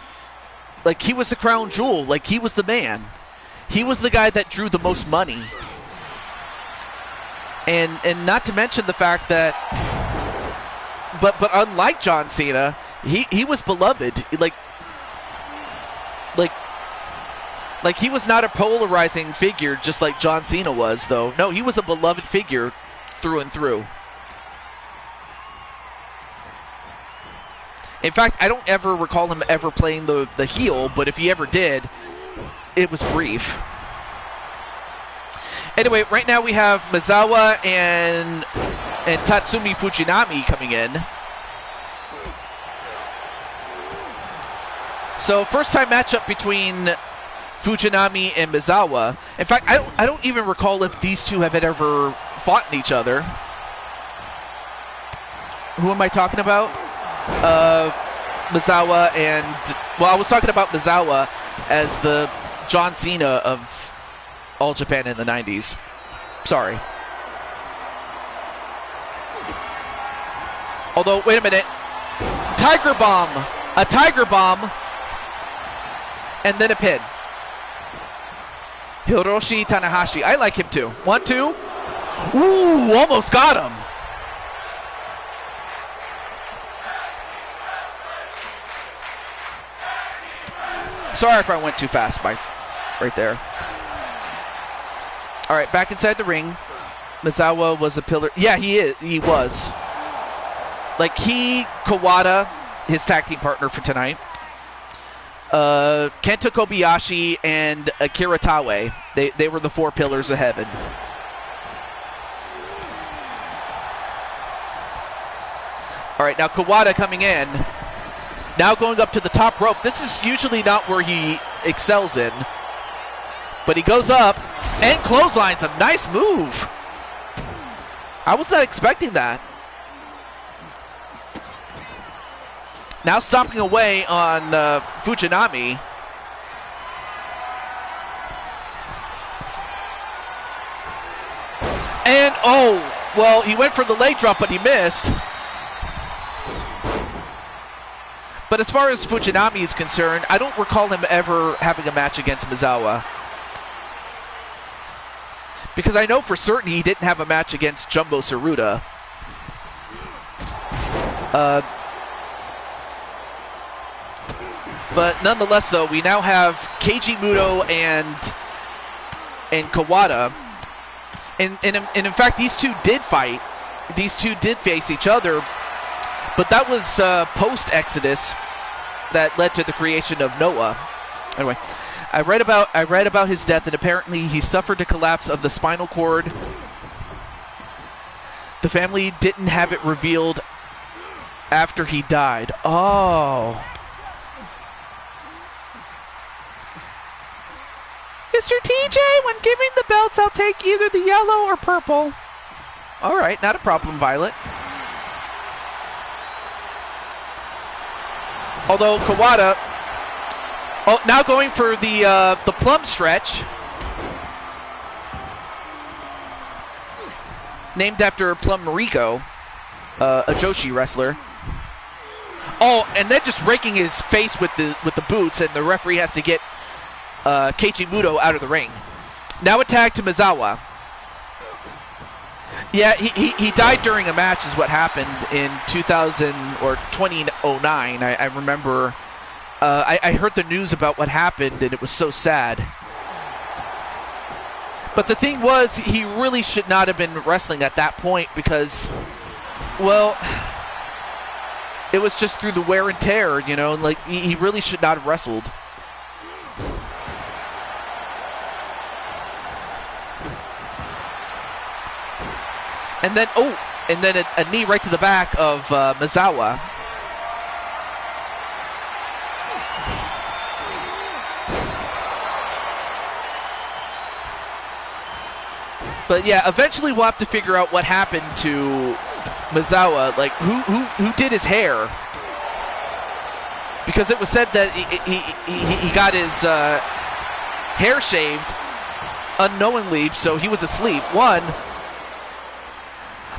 Speaker 1: like he was the crown jewel, like he was the man. He was the guy that drew the most money. And not to mention the fact that but unlike John Cena, he was beloved. Like he was not a polarizing figure just like John Cena was, though. No, he was a beloved figure through and through. In fact, I don't ever recall him ever playing the heel, but if he ever did, it was brief. Anyway, right now we have Misawa and Tatsumi Fujinami coming in. So first time matchup between Fujinami and Misawa. In fact, I don't even recall if these two have ever fought each other. Who am I talking about? Misawa and... Well, I was talking about Misawa as the John Cena of All Japan in the 90s. Sorry. Although, wait a minute. Tiger Bomb! A Tiger Bomb! And then a pin. Hiroshi Tanahashi. I like him too. 1, 2. Ooh, almost got him. Sorry if I went too fast right there. All right, back inside the ring. Misawa was a pillar. Yeah, he was. Like Kawada, his tag team partner for tonight. Kenta Kobayashi and Akira Taue. They were the 4 pillars of heaven. All right, now Kawada coming in. Now going up to the top rope. This is usually not where he excels in. But he goes up and clotheslines him. Nice move. I was not expecting that. Now stomping away on Fujinami. And, oh, well, he went for the leg drop, but he missed. But as far as Fujinami is concerned, I don't recall him ever having a match against Misawa. Because I know for certain he didn't have a match against Jumbo Tsuruta. But nonetheless, though, we now have Keiji Muto and Kawada. And in fact, these two did fight. These two did face each other. But that was post-Exodus that led to the creation of Noah. Anyway, I read about his death, and apparently he suffered a collapse of the spinal cord. The family didn't have it revealed after he died. Oh. Mr. TJ, when giving the belts, I'll take either the yellow or purple. All right, not a problem, Violet. Although Kawada, now going for the plum stretch, named after Plum Mariko, a Joshi wrestler. Oh, and then just raking his face with the boots, and the referee has to get Keiichi Muto out of the ring. Now a tag to Misawa. Yeah, he died during a match is what happened in 2000 or 2009. I remember. I heard the news about what happened, and it was so sad. But the thing was, he really should not have been wrestling at that point because, well, it was just through the wear and tear, you know, like he really should not have wrestled. And then, a knee right to the back of Misawa. But yeah, eventually we'll have to figure out what happened to Misawa, like who did his hair, because it was said that he got his hair shaved unknowingly, so he was asleep.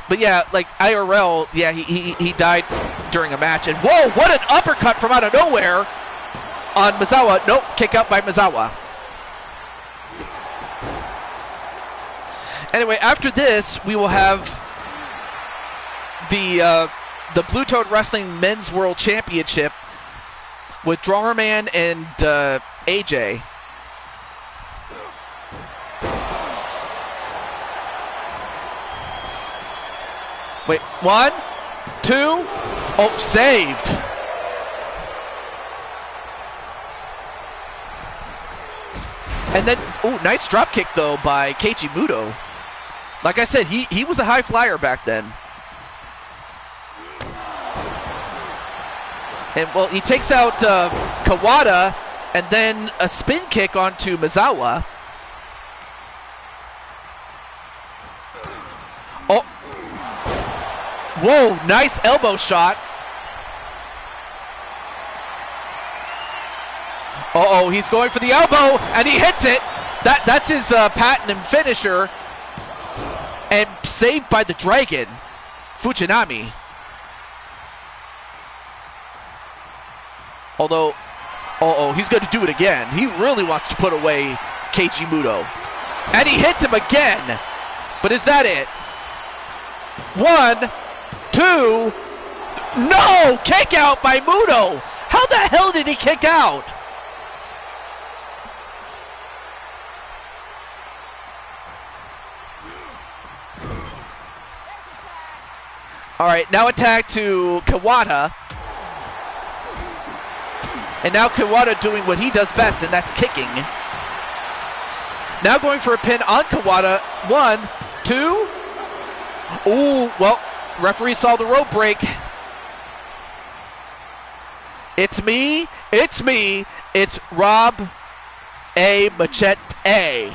Speaker 1: But yeah, like IRL, yeah, he died during a match, and whoa, what an uppercut from out of nowhere on Misawa. Nope, kick out by Misawa. Anyway, after this, we will have the Blue Toad Wrestling Men's World Championship with Drawerman and AJ. Wait, 1, 2, oh, saved. And then, ooh, nice drop kick though by Keiichi Muto. Like I said, he was a high flyer back then. And well, he takes out Kawada and then a spin kick onto Misawa. Oh. Whoa, nice elbow shot. Uh-oh, he's going for the elbow, and he hits it. That's his patent and finisher. And saved by the Dragon, Fujinami. Although, he's going to do it again. He really wants to put away Keiichi Muto. And he hits him again. But is that it? 1, 2, no! Kick out by Muto! How the hell did he kick out? All right, now attack to Kawada. And now Kawada doing what he does best, and that's kicking. Now going for a pin on Kawada. 1, 2. Ooh, well, referee saw the rope break. It's me. It's Rob A. Machete.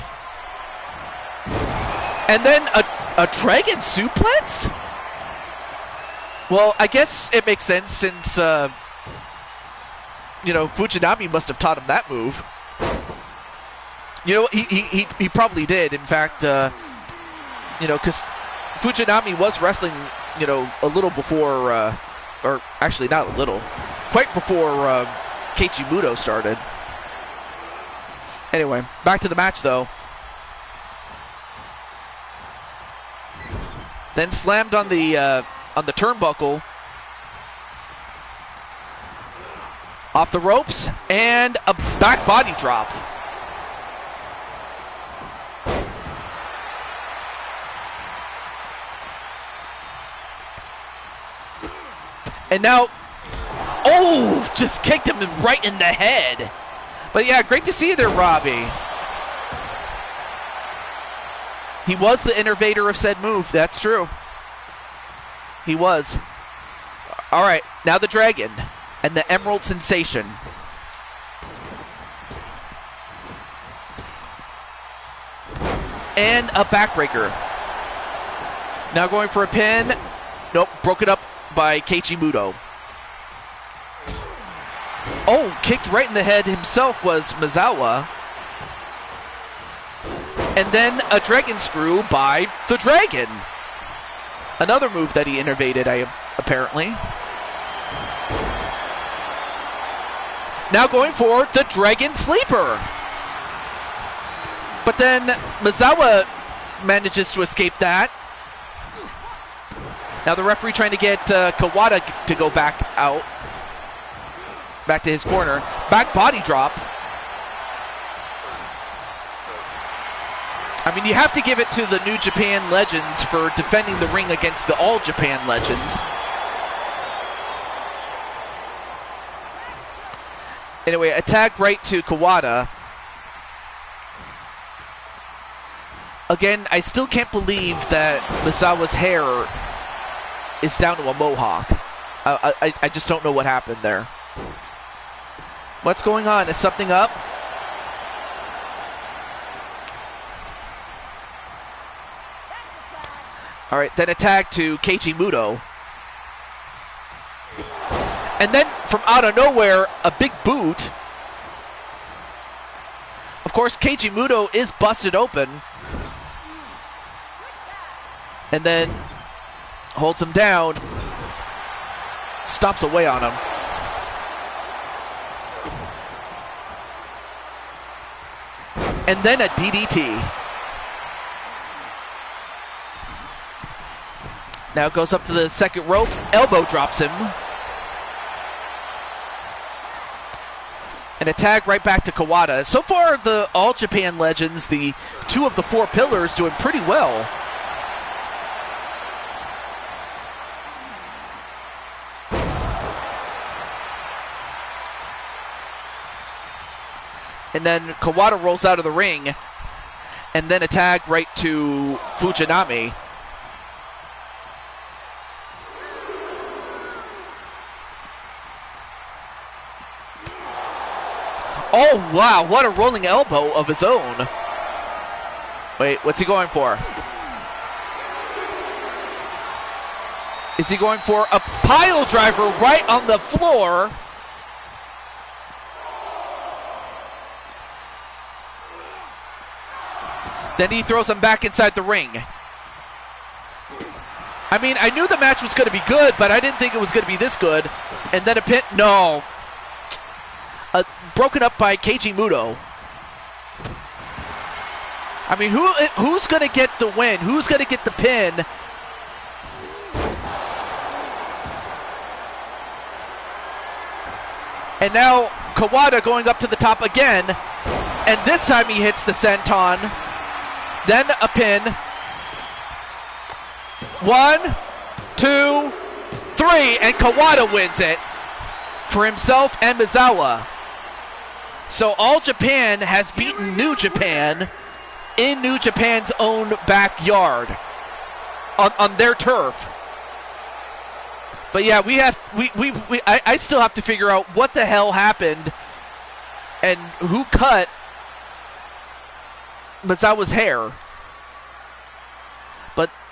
Speaker 1: And then a Dragon suplex? Well, I guess it makes sense since, Fujinami must have taught him that move. You know, he probably did. In fact, because Fujinami was wrestling, a little before, or actually not a little, quite before Keiichi Muto started. Anyway, back to the match, though. Then slammed on the turnbuckle. Off the ropes, and a back body drop. And now, just kicked him right in the head. But yeah, great to see you there, Robbie. He was the innovator of said move, that's true. He was. All right, now the Dragon and the Emerald Sensation. And a backbreaker. Now going for a pin. Nope, broken up by Keiichi Muto. Oh, kicked right in the head himself was Misawa. And then a Dragon Screw by the Dragon. Another move that he innovated, apparently. Now going for the Dragon Sleeper. But then Misawa manages to escape that. Now the referee trying to get Kawada to go back out. Back to his corner. Back body drop. I mean, you have to give it to the New Japan Legends for defending the ring against the All Japan Legends. Anyway, a tag right to Kawada. Again, I still can't believe that Misawa's hair is down to a mohawk. I just don't know what happened there. What's going on? Is something up? All right, then a tag to Keiji Muto. And then from out of nowhere, a big boot. Of course, Keiji Muto is busted open. And then holds him down. Stomps away on him. And then a DDT. Now goes up to the second rope. Elbow drops him. And a tag right back to Kawada. So far, the All Japan Legends, the two of the four pillars, doing pretty well. And then Kawada rolls out of the ring. And then a tag right to Fujinami. Oh, wow, what a rolling elbow of his own. Wait, what's he going for? Is he going for a pile driver right on the floor? Then he throws him back inside the ring. I mean, I knew the match was going to be good, but I didn't think it was going to be this good. And then a pin, no. Broken up by Keiji Muto. I mean, who's going to get the win? Who's going to get the pin? And now Kawada going up to the top again. And this time he hits the senton. Then a pin. 1, 2, 3, and Kawada wins it for himself and Misawa. So All Japan has beaten New Japan in New Japan's own backyard on their turf. But yeah, I still have to figure out what the hell happened and who cut Misawa's hair.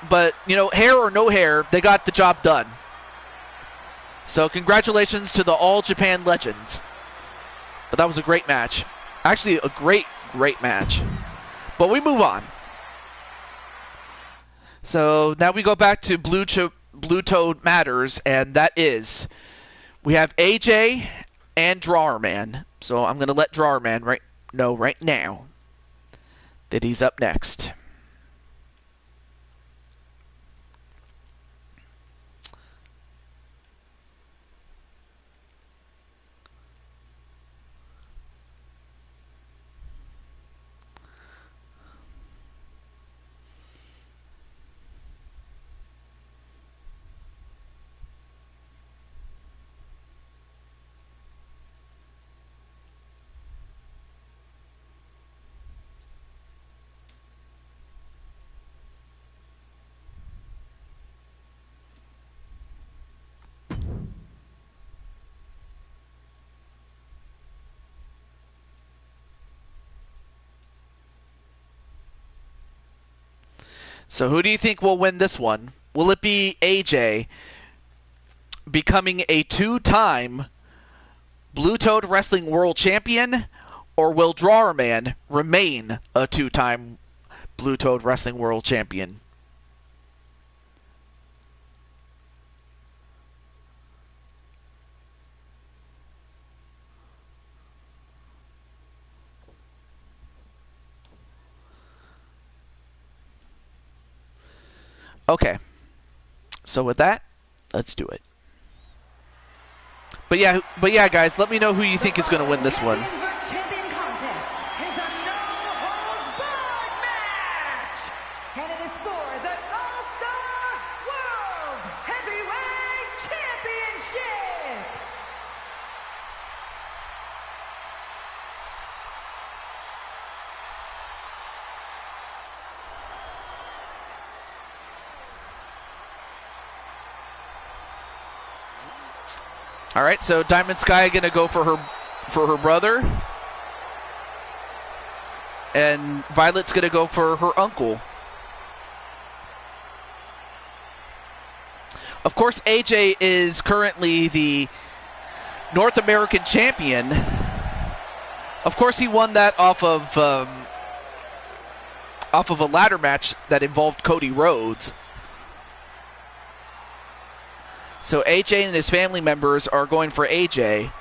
Speaker 1: But you know, hair or no hair, they got the job done. So congratulations to the All Japan Legends. But that was a great match. Actually, a great match. But we move on. So now we go back to Blue Toad Matters, and that is, we have AJ and Drawerman. So I'm going to let Drawerman know right now that he's up next. So who do you think will win this one? Will it be AJ becoming a 2-time Blue Toad Wrestling World Champion, or will Drawerman remain a 2-time Blue Toad Wrestling World Champion? Okay. So with that, let's do it. But yeah, guys, let me know who you think is going to win this one.
Speaker 3: Champion versus champion contest is a no-holds-barred match, and it is for the All-Star World Heavyweight Championship.
Speaker 1: All right, so Diamond Sky going to go for her brother, and Violet's going to go for her uncle. Of course, AJ is currently the North American champion. Of course, he won that off of a ladder match that involved Cody Rhodes. So AJ and his family members are going for AJ.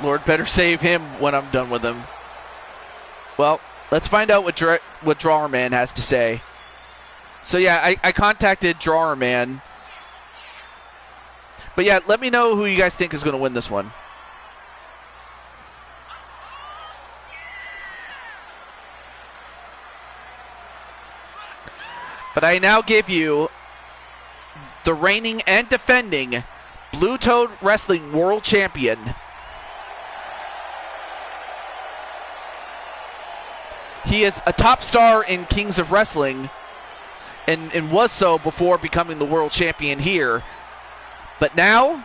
Speaker 1: Lord better save him when I'm done with him. Well, let's find out what Drawer Man has to say. So yeah, I contacted Drawer Man. But yeah, let me know who you guys think is going to win this one. But I now give you the reigning and defending Blue Toad Wrestling World Champion, he is a top star in Kings of Wrestling and was so before becoming the world champion here. But now,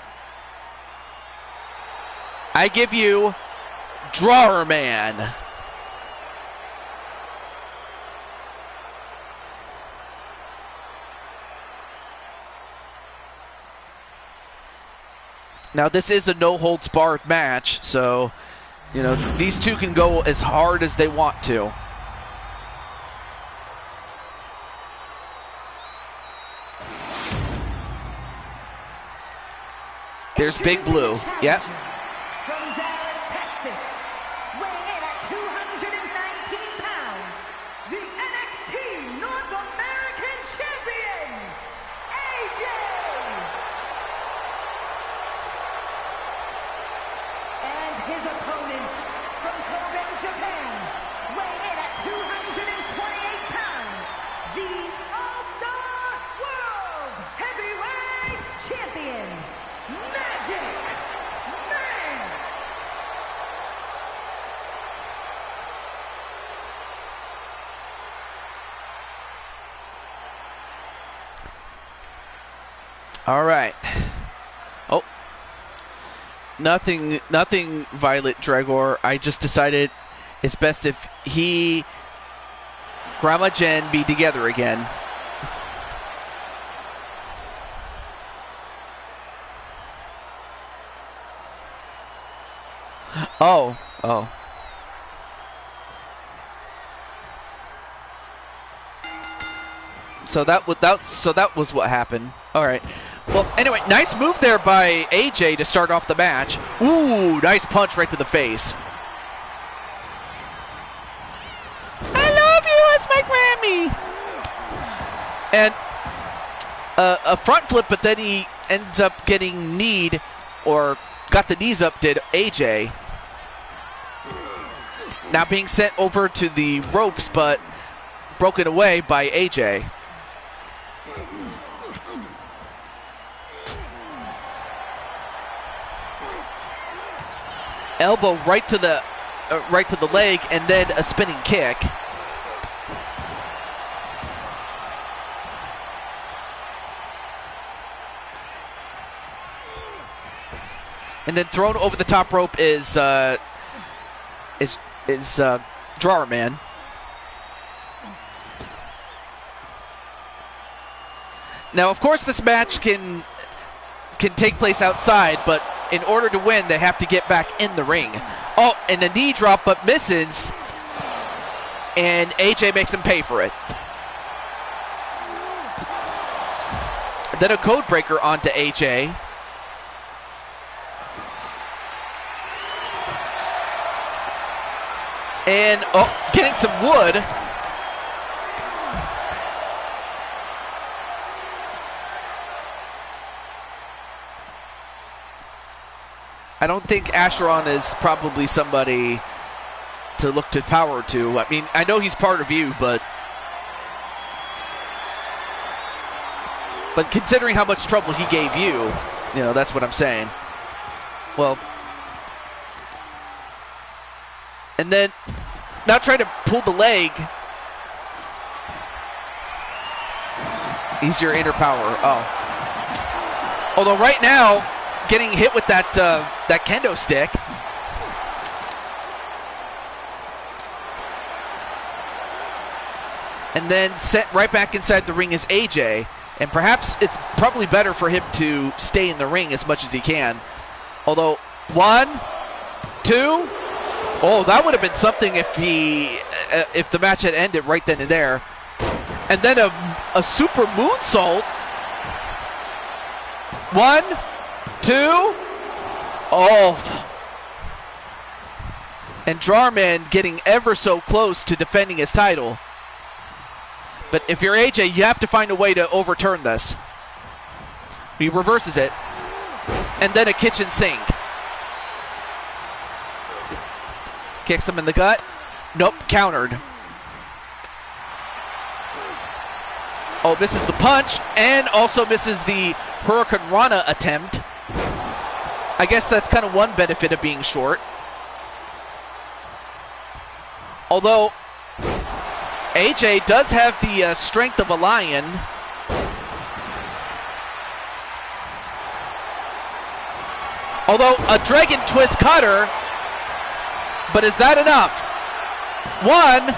Speaker 1: I give you Drawer Man. Now, this is a no-holds-barred match, so, you know, these two can go as hard as they want to. There's Big Blue. Yep.
Speaker 3: From Dallas, Texas, weighing in at 219 pounds, the NXT North American Champion, AJ. And his opponent from Kobe, Japan, weighing in at 228 pounds, the All-Star World Heavyweight Champion, Magic Man.
Speaker 1: All right. Oh. Nothing, Violet Dragor. I just decided it's best if Grandma Jen be together again. Oh. So that was what happened. All right. Well, anyway, nice move there by AJ to start off the match. Ooh, nice punch right to the face. I love you as my Grammy. And a front flip, but then he ends up getting kneed, or got the knees up, did AJ. Now being sent over to the ropes, but broken away by AJ. elbow right to the leg, and then a spinning kick. And then thrown over the top rope is Drawer Man. Now, of course, this match can take place outside, but in order to win, they have to get back in the ring. Oh, and a knee drop, but misses, and AJ makes him pay for it. Then a code breaker onto AJ. And, oh, getting some wood. I don't think Asheron is probably somebody to look to power to. I mean, I know he's part of you, but considering how much trouble he gave you, that's what I'm saying. Well, and then now trying to pull the leg. He's your inner power. Oh. Although right now, getting hit with that kendo stick. And then set right back inside the ring is AJ. And perhaps it's probably better for him to stay in the ring as much as he can. Although, 1, 2... Oh, that would have been something if the match had ended right then and there. And then a super moonsault. 1, 2. Oh. And Drawerman getting ever so close to defending his title. But if you're AJ, you have to find a way to overturn this. He reverses it. And then a kitchen sink. Kicks him in the gut. Nope, countered. Oh, misses the punch, and also misses the Hurricane Rana attempt. I guess that's kind of one benefit of being short. Although, AJ does have the strength of a lion. Although, a Dragon Twist Cutter. But is that enough? 1,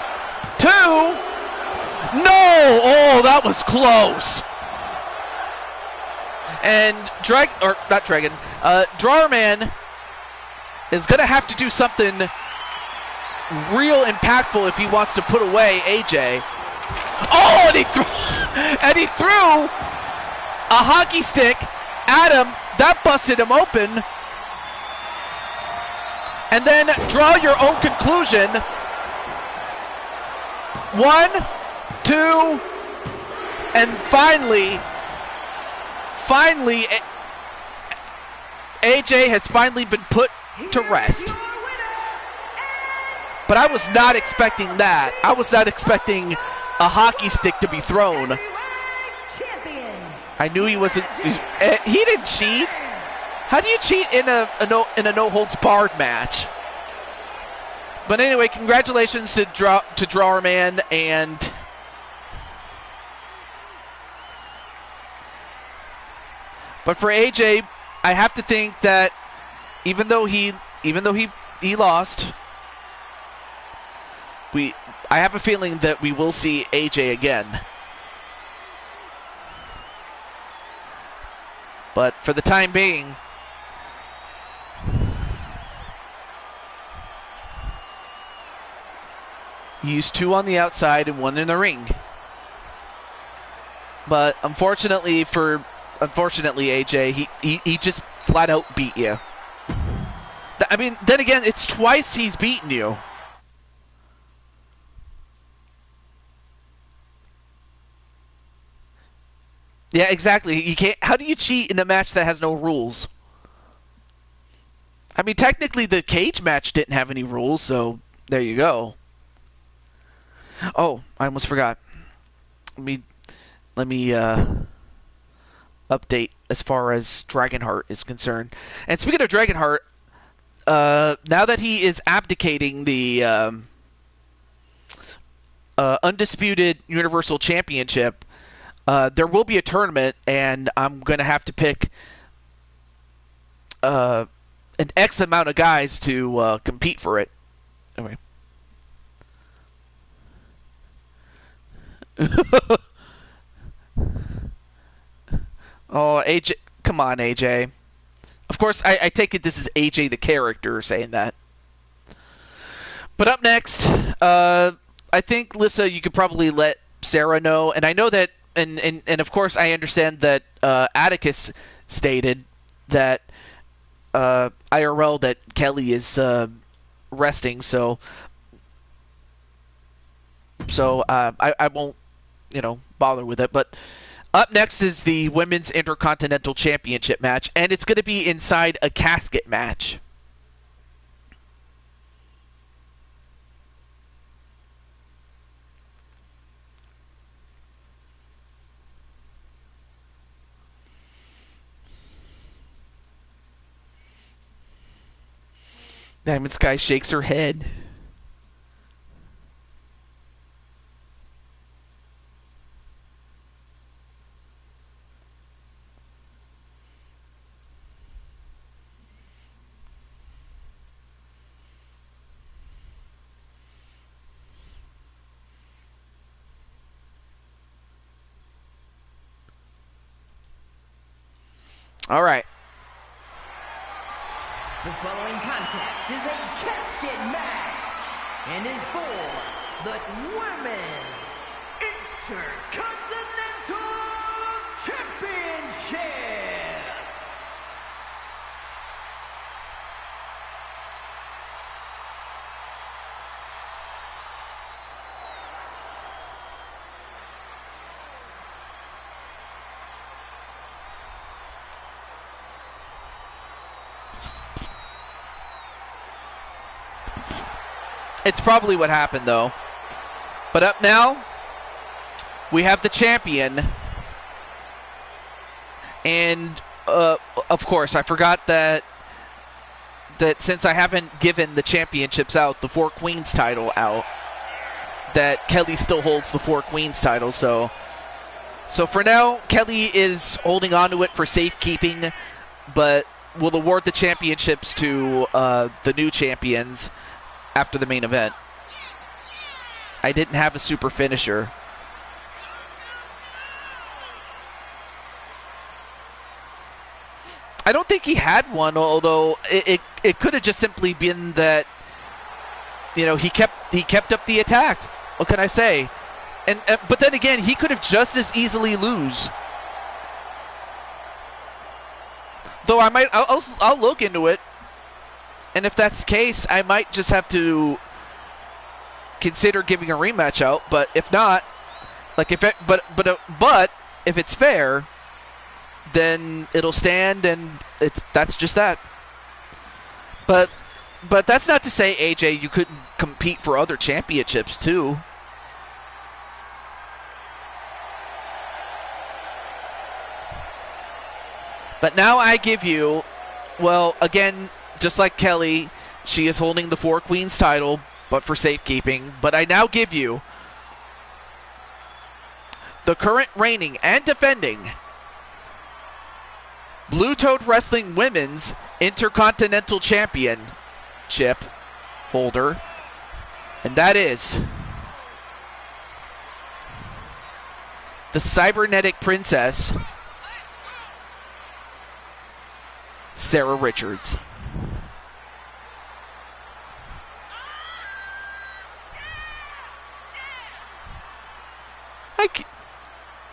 Speaker 1: 2. No! Oh, that was close. And Drawerman is going to have to do something real impactful if he wants to put away AJ. Oh, and he threw a hockey stick at him. That busted him open. And then draw your own conclusion. 1, 2, and finally, AJ has finally been put to rest. But I was not expecting that. I was not expecting a hockey stick to be thrown. I knew he wasn't. He didn't cheat. How do you cheat in a no holds barred match? But anyway, congratulations to Drawerman, and but for AJ, I have to think that even though he lost, I have a feeling that we will see AJ again. But for the time being, he used 2 on the outside and 1 in the ring. But unfortunately, AJ, he just flat out beat you. I mean, then again, it's twice he's beaten you. Yeah, exactly. You can't. How do you cheat in a match that has no rules? I mean, technically, the cage match didn't have any rules, so there you go. Oh, I almost forgot. Let me update as far as Dragonheart is concerned. And speaking of Dragonheart, now that he is abdicating the undisputed Universal Championship, there will be a tournament, and I'm going to have to pick an X amount of guys to compete for it. Anyway. Oh, AJ, come on, AJ. Of course, I take it this is AJ the character saying that. But up next, I think, Lissa, you could probably let Sarah know. And I know that, and of course, I understand that Atticus stated that IRL that Kelly is resting, so I won't, bother with it. But up next is the Women's Intercontinental Championship match, and it's going to be inside a casket match. Diamond Sky shakes her head. All right.
Speaker 3: The following contest is a casket match and is for the Women's Intercontinental Championship.
Speaker 1: It's probably what happened, though. But up now, we have the champion. And, of course, I forgot that since I haven't given the championships out, the Four Queens title out, that Kelly still holds the Four Queens title. So for now, Kelly is holding on to it for safekeeping, but will award the championships to the new champions after the main event. I didn't have a super finisher. I don't think he had one, although it could have just simply been that, he kept up the attack. What can I say? But then again, he could have just as easily lose. Though I'll look into it. And if that's the case, I might just have to consider giving a rematch out. But if not, but if it's fair, then it'll stand, and that's just that. But that's not to say, AJ, you couldn't compete for other championships too. But now I give you, well, again, just like Kelly, she is holding the Four Queens title, but for safekeeping. But I now give you the current reigning and defending Blue Toad Wrestling Women's Intercontinental Championship holder, and that is the Cybernetic Princess, Sarah Richards.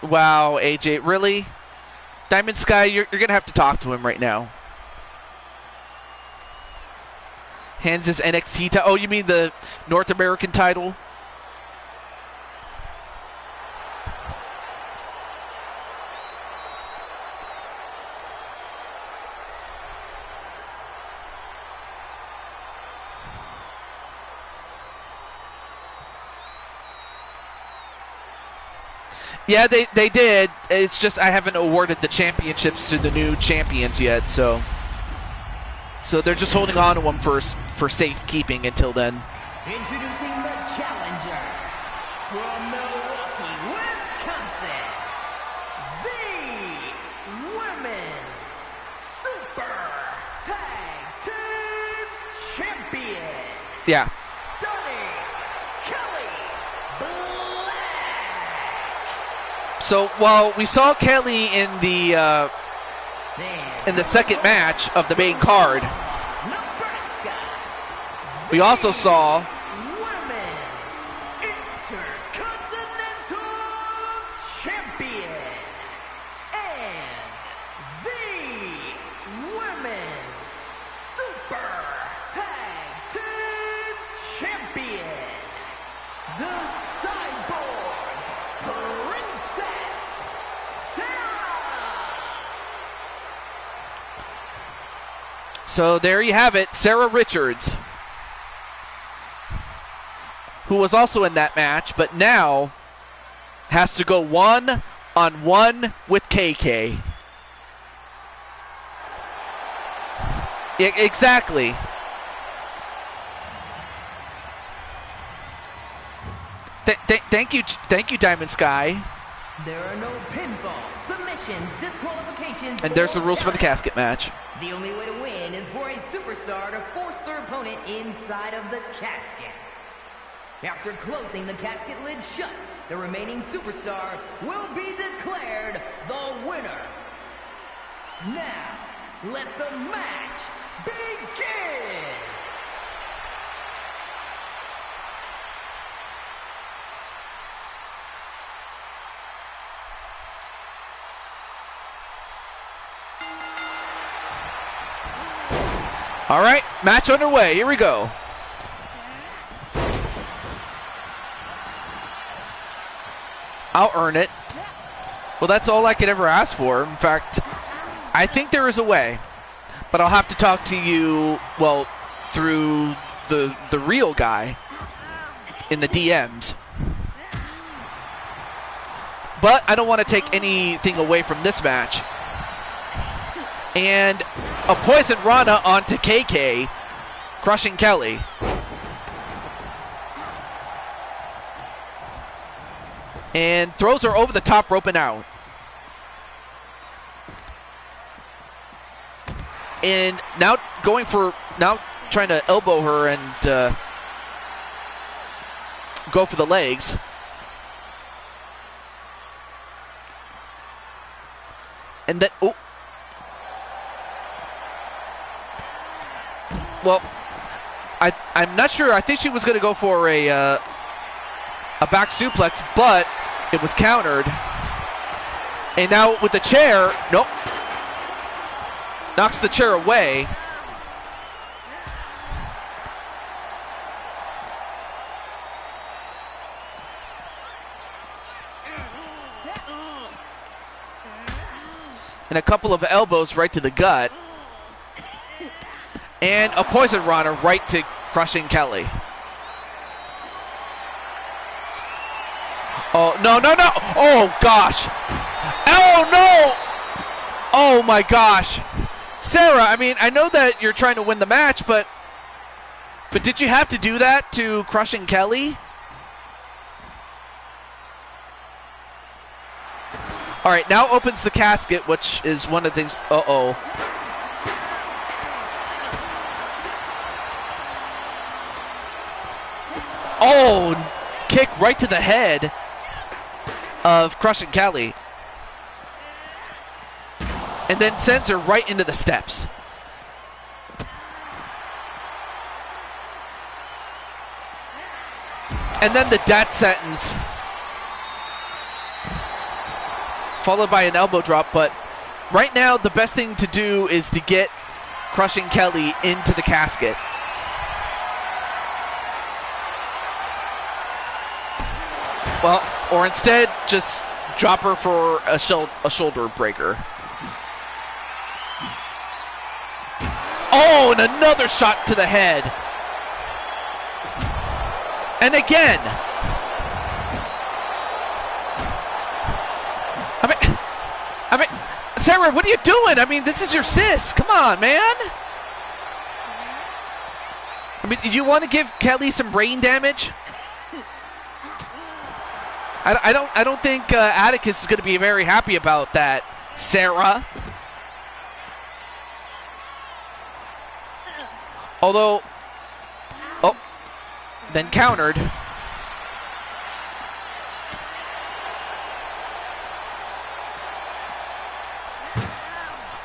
Speaker 1: Wow, AJ, really? Diamond Sky, you're going to have to talk to him right now. Hands his NXT title. Oh, you mean the North American title? Yeah, they did. It's just I haven't awarded the championships to the new champions yet, so So they're just holding on to him for safekeeping until then.
Speaker 3: Introducing the challenger from Milwaukee, Wisconsin, the Women's Super Tag Team Champion.
Speaker 1: Yeah.
Speaker 3: Stunning Kelly Black.
Speaker 1: So while we saw Kelly in the second match of the main card,
Speaker 3: Nebraska,
Speaker 1: we also saw
Speaker 3: Women's Intercontinental Champion and the Women's Super Tag Team Champion, the Cyborg Princess Sarah.
Speaker 1: So there you have it, Sarah Richards, who was also in that match, but now has to go one-on-one with KK. Exactly. Thank you, Diamond Sky.
Speaker 3: There are no pinfalls, submissions, disqualifications,
Speaker 1: And there's the
Speaker 3: or
Speaker 1: rules for the casket
Speaker 3: counts.
Speaker 1: match.
Speaker 3: The only way to win is for a superstar to force their opponent inside of the casket. After closing the casket lid shut, the remaining superstar will be declared the winner. Now, let the match begin!
Speaker 1: All right, match underway. Here we go. I'll earn it. Well, that's all I could ever ask for. In fact, I think there is a way, but I'll have to talk to you, well, through the real guy in the DMs. But I don't want to take anything away from this match. And a Poison Rana onto KK, crushing Kelly. And throws her over the top rope and out. And now trying to elbow her and go for the legs. And then, oh. Well, I'm not sure. I think she was going to go for a back suplex, but it was countered. And now with the chair, nope. Knocks the chair away. And a couple of elbows right to the gut. And a Poison Rana right to crushing Kelly. Oh, no, no, no. Oh, gosh. Oh, no. Oh, my gosh. Sarah, I mean, I know that you're trying to win the match, but did you have to do that to crushing Kelly? All right, now opens the casket, which is one of the things. Uh-oh. Oh, kick right to the head of crushing Kelly. And then sends her right into the steps. And then the death sentence. Followed by an elbow drop, but right now the best thing to do is to get crushing Kelly into the casket. Well, or instead, just drop her for a shoulder breaker. Oh, and another shot to the head. And again. I mean, Sarah, what are you doing? I mean, this is your sis. Come on, man. I mean, you want to give Kelly some brain damage? I don't think Atticus is going to be very happy about that, Sarah. Although, oh, then countered.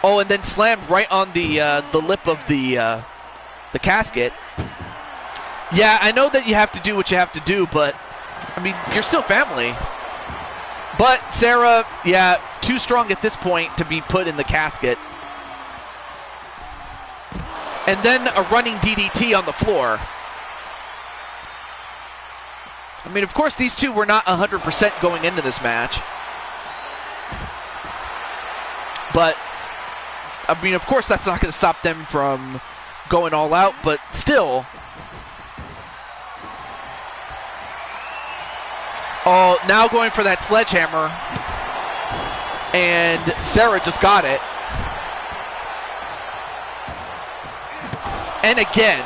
Speaker 1: Oh, and then slammed right on the lip of the casket. Yeah, I know that you have to do what you have to do, but I mean, you're still family. But Sarah, yeah, too strong at this point to be put in the casket. And then a running DDT on the floor. I mean, of course, these two were not 100% going into this match. But, I mean, of course, that's not going to stop them from going all out, but still. Oh, now going for that sledgehammer. And Sarah just got it. And again.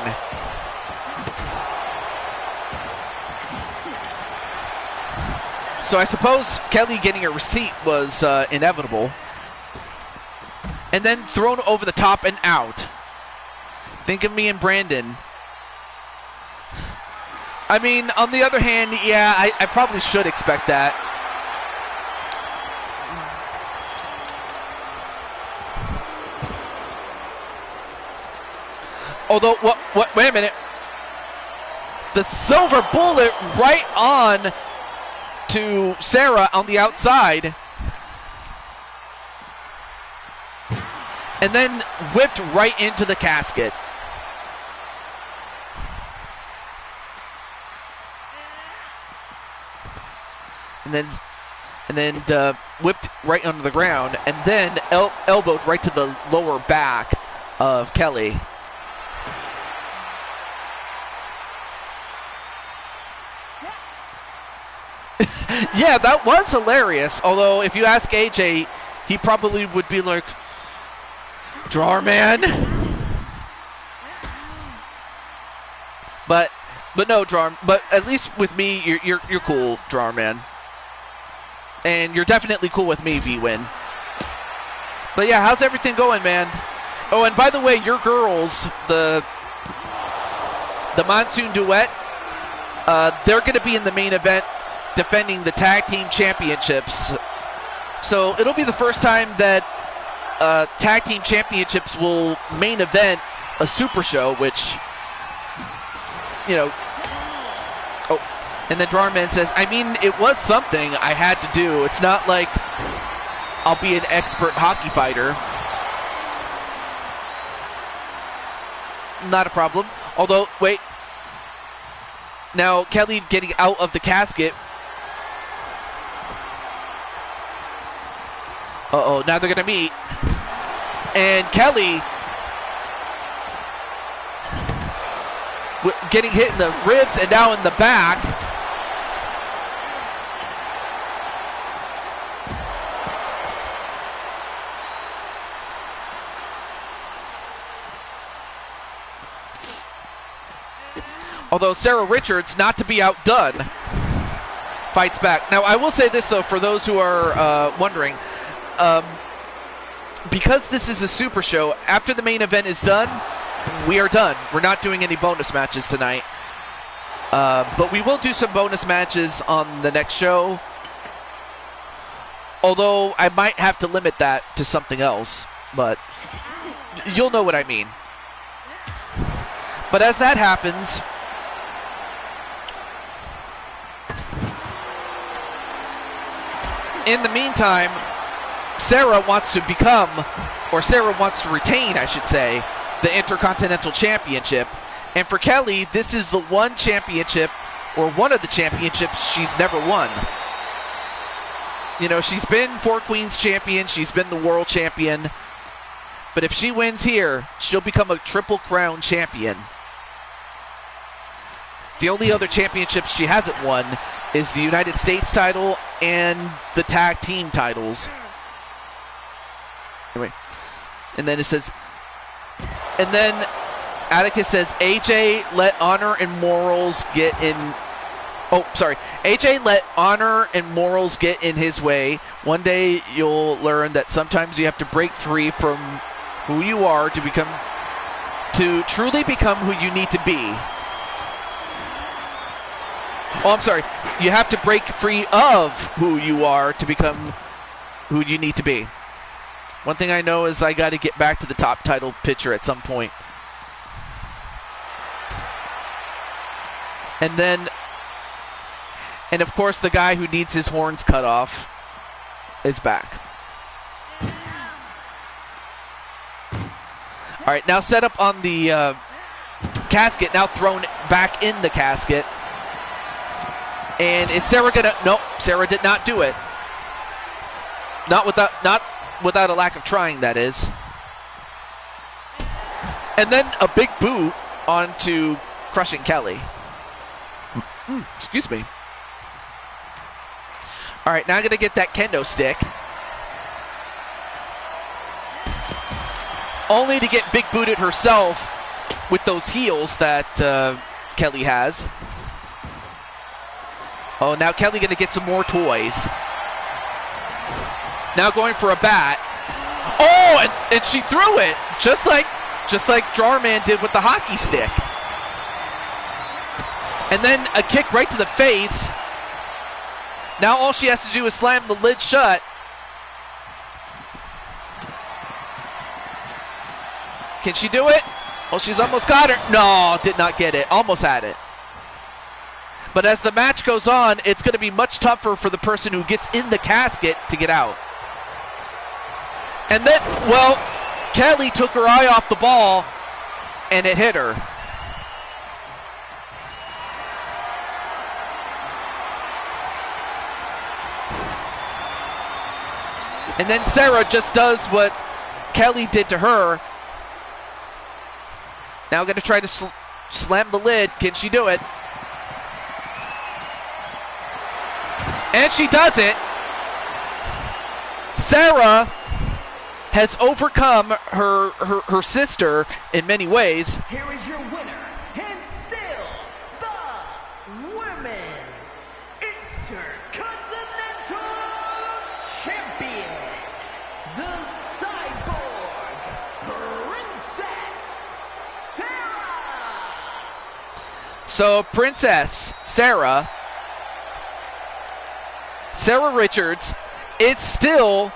Speaker 1: So I suppose Kelly getting a receipt was inevitable. And then thrown over the top and out. Think of me and Brandon. I mean, on the other hand, yeah, I probably should expect that. Although, wait a minute. The silver bullet right on to Sarah on the outside. And then whipped right into the casket. And then whipped right under the ground, and then elbowed right to the lower back of Kelly. Yeah, that was hilarious. Although, if you ask AJ, he probably would be like, "Drawer man." But no, drawer. But at least with me, you're cool, drawer man. And you're definitely cool with me, V-Win. But yeah, how's everything going, man? Oh, and by the way, your girls, the Monsoon Duet, they're going to be in the main event defending the tag team championships. So it'll be the first time that tag team championships will main event a super show, which, you know. Oh, and then Drawerman says, I mean, it was something I had to do. It's not like I'll be an expert hockey fighter. Not a problem. Although, wait. Now, Kelly getting out of the casket. Uh-oh, now they're going to meet. And Kelly getting hit in the ribs and now in the back. Although Sarah Richards, not to be outdone, fights back. Now, I will say this, though, for those who are wondering. Because this is a super show, after the main event is done, we are done. We're not doing any bonus matches tonight. But we will do some bonus matches on the next show. Although I might have to limit that to something else. But you'll know what I mean. But as that happens, in the meantime, Sarah wants to become, or Sarah wants to retain, I should say, the Intercontinental Championship. And for Kelly, this is the one championship, or one of the championships she's never won. You know, she's been Four Queens champion, she's been the world champion. But if she wins here, she'll become a Triple Crown champion. The only other championships she hasn't won is the United States title and the tag team titles. Anyway, and then it says, and then Atticus says, AJ, let honor and morals get in. Oh, sorry. AJ, let honor and morals get in his way. One day you'll learn that sometimes you have to break free from who you are to truly become who you need to be. Oh, I'm sorry. You have to break free of who you are to become who you need to be. One thing I know is I got to get back to the top title picture at some point. And of course, the guy who needs his horns cut off is back. All right, now set up on the casket, now thrown back in the casket. And is Sarah gonna? Nope, Sarah did not do it. Not without a lack of trying, that is. And then a big boot onto Crushing Kelly. Excuse me. All right, now I'm gonna get that kendo stick. Only to get big booted herself with those heels that Kelly has. Oh, now Kelly gonna get some more toys. Now going for a bat. Oh, and she threw it just like Jarman did with the hockey stick. And then a kick right to the face. Now all she has to do is slam the lid shut. Can she do it? Oh, she's almost got her. No, did not get it. Almost had it. But as the match goes on, it's going to be much tougher for the person who gets in the casket to get out. And then, well, Kelly took her eye off the ball, and it hit her. And then Sarah just does what Kelly did to her. Now going to try to slam the lid. Can she do it? And she does it. Sarah has overcome her sister in many ways.
Speaker 3: Here is your winner, and still the Women's Intercontinental Champion, the Cyborg Princess Sarah.
Speaker 1: So Princess Sarah Richards is still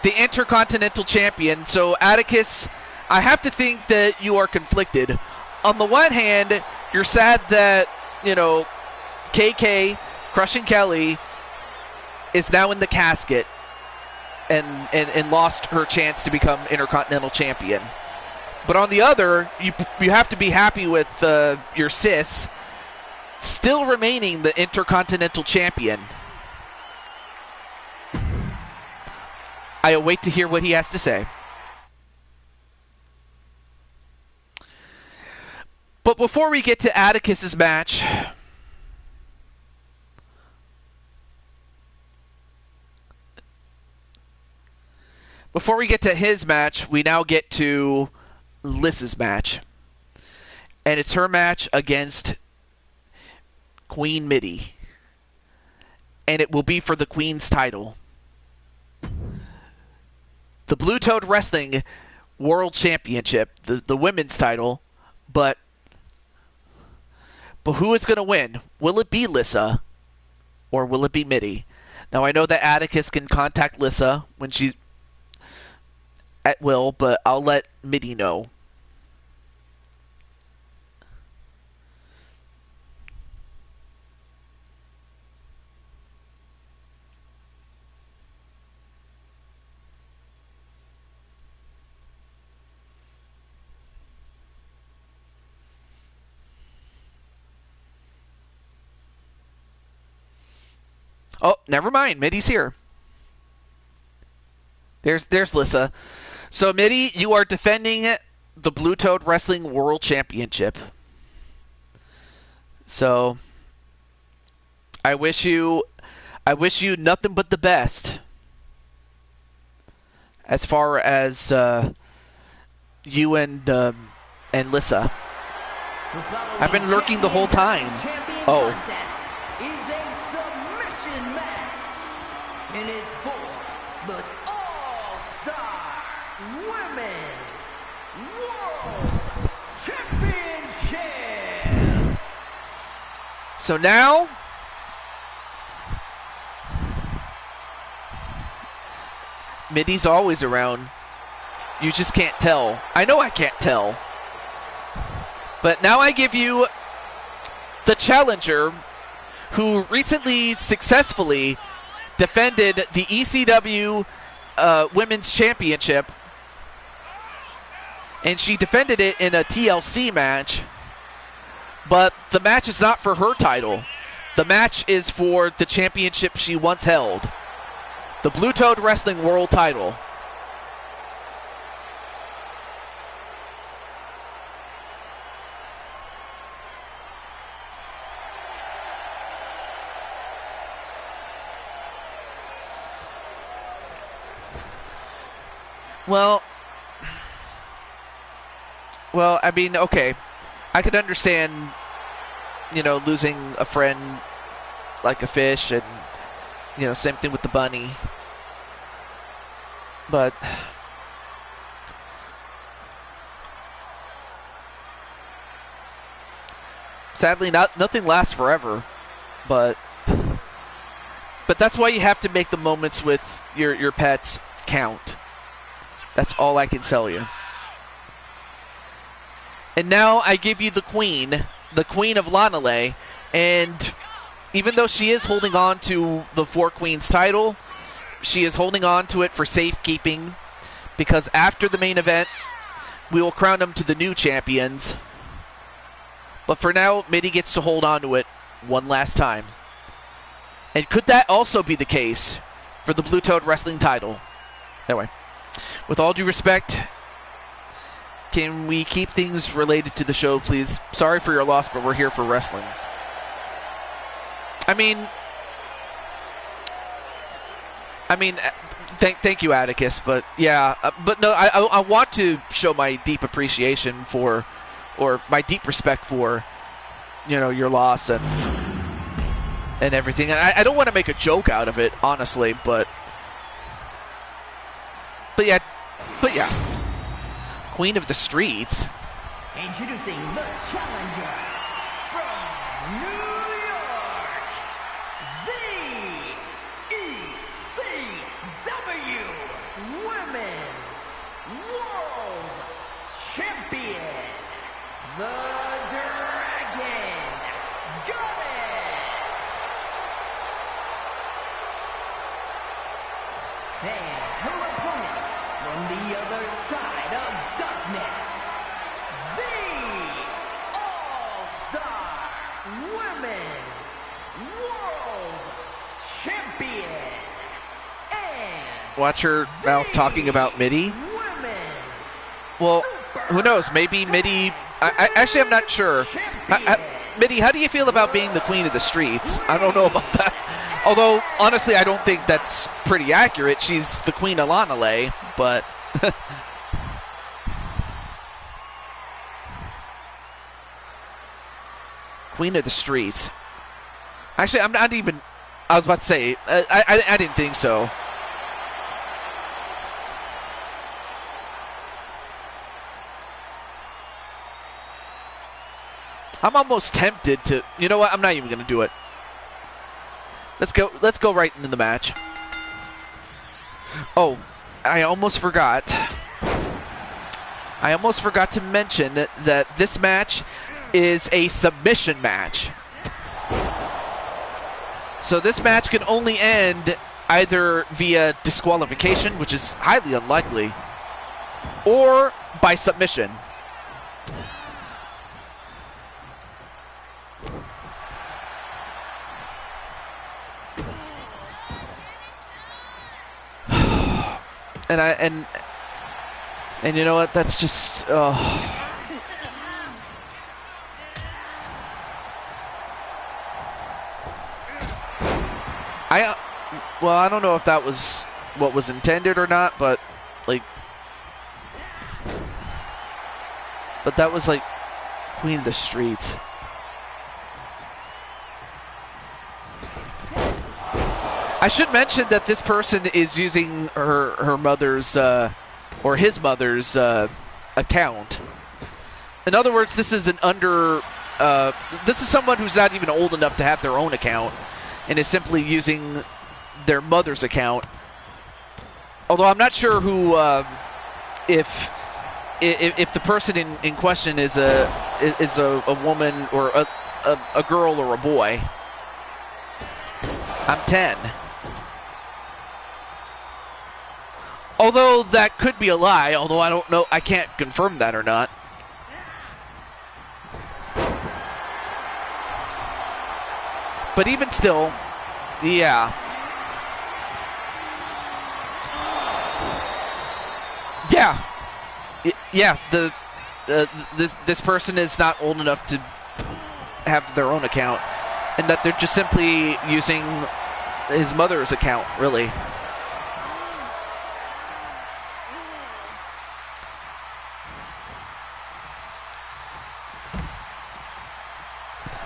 Speaker 1: the Intercontinental Champion. So Atticus, I have to think that you are conflicted. On the one hand, you're sad that, KK, Crushing Kelly, is now in the casket and lost her chance to become Intercontinental Champion. But on the other, you have to be happy with your sis still remaining the Intercontinental Champion. I await to hear what he has to say. But before we get to Atticus's match, before we get to his match, we now get to Liss's match. And it's her match against Queen Mitty. And it will be for the Queen's title. The Blue Toad Wrestling World Championship, the women's title, but who is going to win? Will it be Lissa or will it be Mitty? Now I know that Atticus can contact Lissa when she's at will, but I'll let Mitty know. Oh, never mind. Mitty's here. There's Lissa. So, Mitty, you are defending the Blue Toad Wrestling World Championship. So, I wish you nothing but the best. As far as you and and Lissa.
Speaker 3: The following
Speaker 1: I've been lurking the whole time.
Speaker 3: champion
Speaker 1: Oh.
Speaker 3: contest is a submission match. And is for the All-Star Women's World Championship.
Speaker 1: So now, Midi's always around. You just can't tell. I know I can't tell. But now I give you the challenger who recently successfully defended the ECW Women's Championship. And she defended it in a TLC match. But the match is not for her title. The match is for the championship she once held. The Blue Toad Wrestling World title. Well, I mean, okay. I could understand, you know, losing a friend like a fish, and, you know, same thing with the bunny. But sadly, nothing lasts forever. But that's why you have to make the moments with your pets count. That's all I can tell you. And now I give you the Queen of Lanale, and even though she is holding on to the Four Queens title, she is holding on to it for safekeeping, because after the main event, we will crown them to the new champions. But for now, Midi gets to hold on to it one last time. And could that also be the case for the Blue Toad Wrestling title? Anyway, with all due respect, can we keep things related to the show, please? Sorry for your loss, but we're here for wrestling. I mean, thank you, Atticus, but yeah, but no, I want to show my deep appreciation for, or my deep respect for, you know, your loss and everything. I don't want to make a joke out of it, honestly, but yeah. Queen of the Streets.
Speaker 3: Introducing the challenger from New York, the ECW Women's World Champion, the Dragon Goddess. And her opponent from the other side of darkness, the All-Star Women's World Champion, and
Speaker 1: Watch her mouth talking about Midi.
Speaker 3: Women's
Speaker 1: Well, who knows? Maybe Midi. Actually, I'm not sure. Midi, how do you feel about being the Queen of the Streets? I don't know about that. Although, honestly, I don't think that's pretty accurate. She's the Queen of Lanale, but Queen of the Streets. Actually, I'm not even. I was about to say. I didn't think so. I'm almost tempted to. You know what? I'm not even going to do it. Let's go right into the match. Oh, I almost forgot. To mention that this match is a submission match. So this match can only end either via disqualification, which is highly unlikely, or by submission. And you know what? That's just well, I don't know if that was what was intended or not, but like But that was like Queen of the Streets. I should mention that this person is using her mother's or his mother's account. In other words, this is this is someone who's not even old enough to have their own account and is simply using their mother's account. Although I'm not sure who, if the person in question is a woman or a girl or a boy. I'm 10. Although that could be a lie, although I don't know, I can't confirm that or not. But even still, yeah. Yeah. Yeah, this person is not old enough to have their own account, and that they're just simply using his mother's account, really.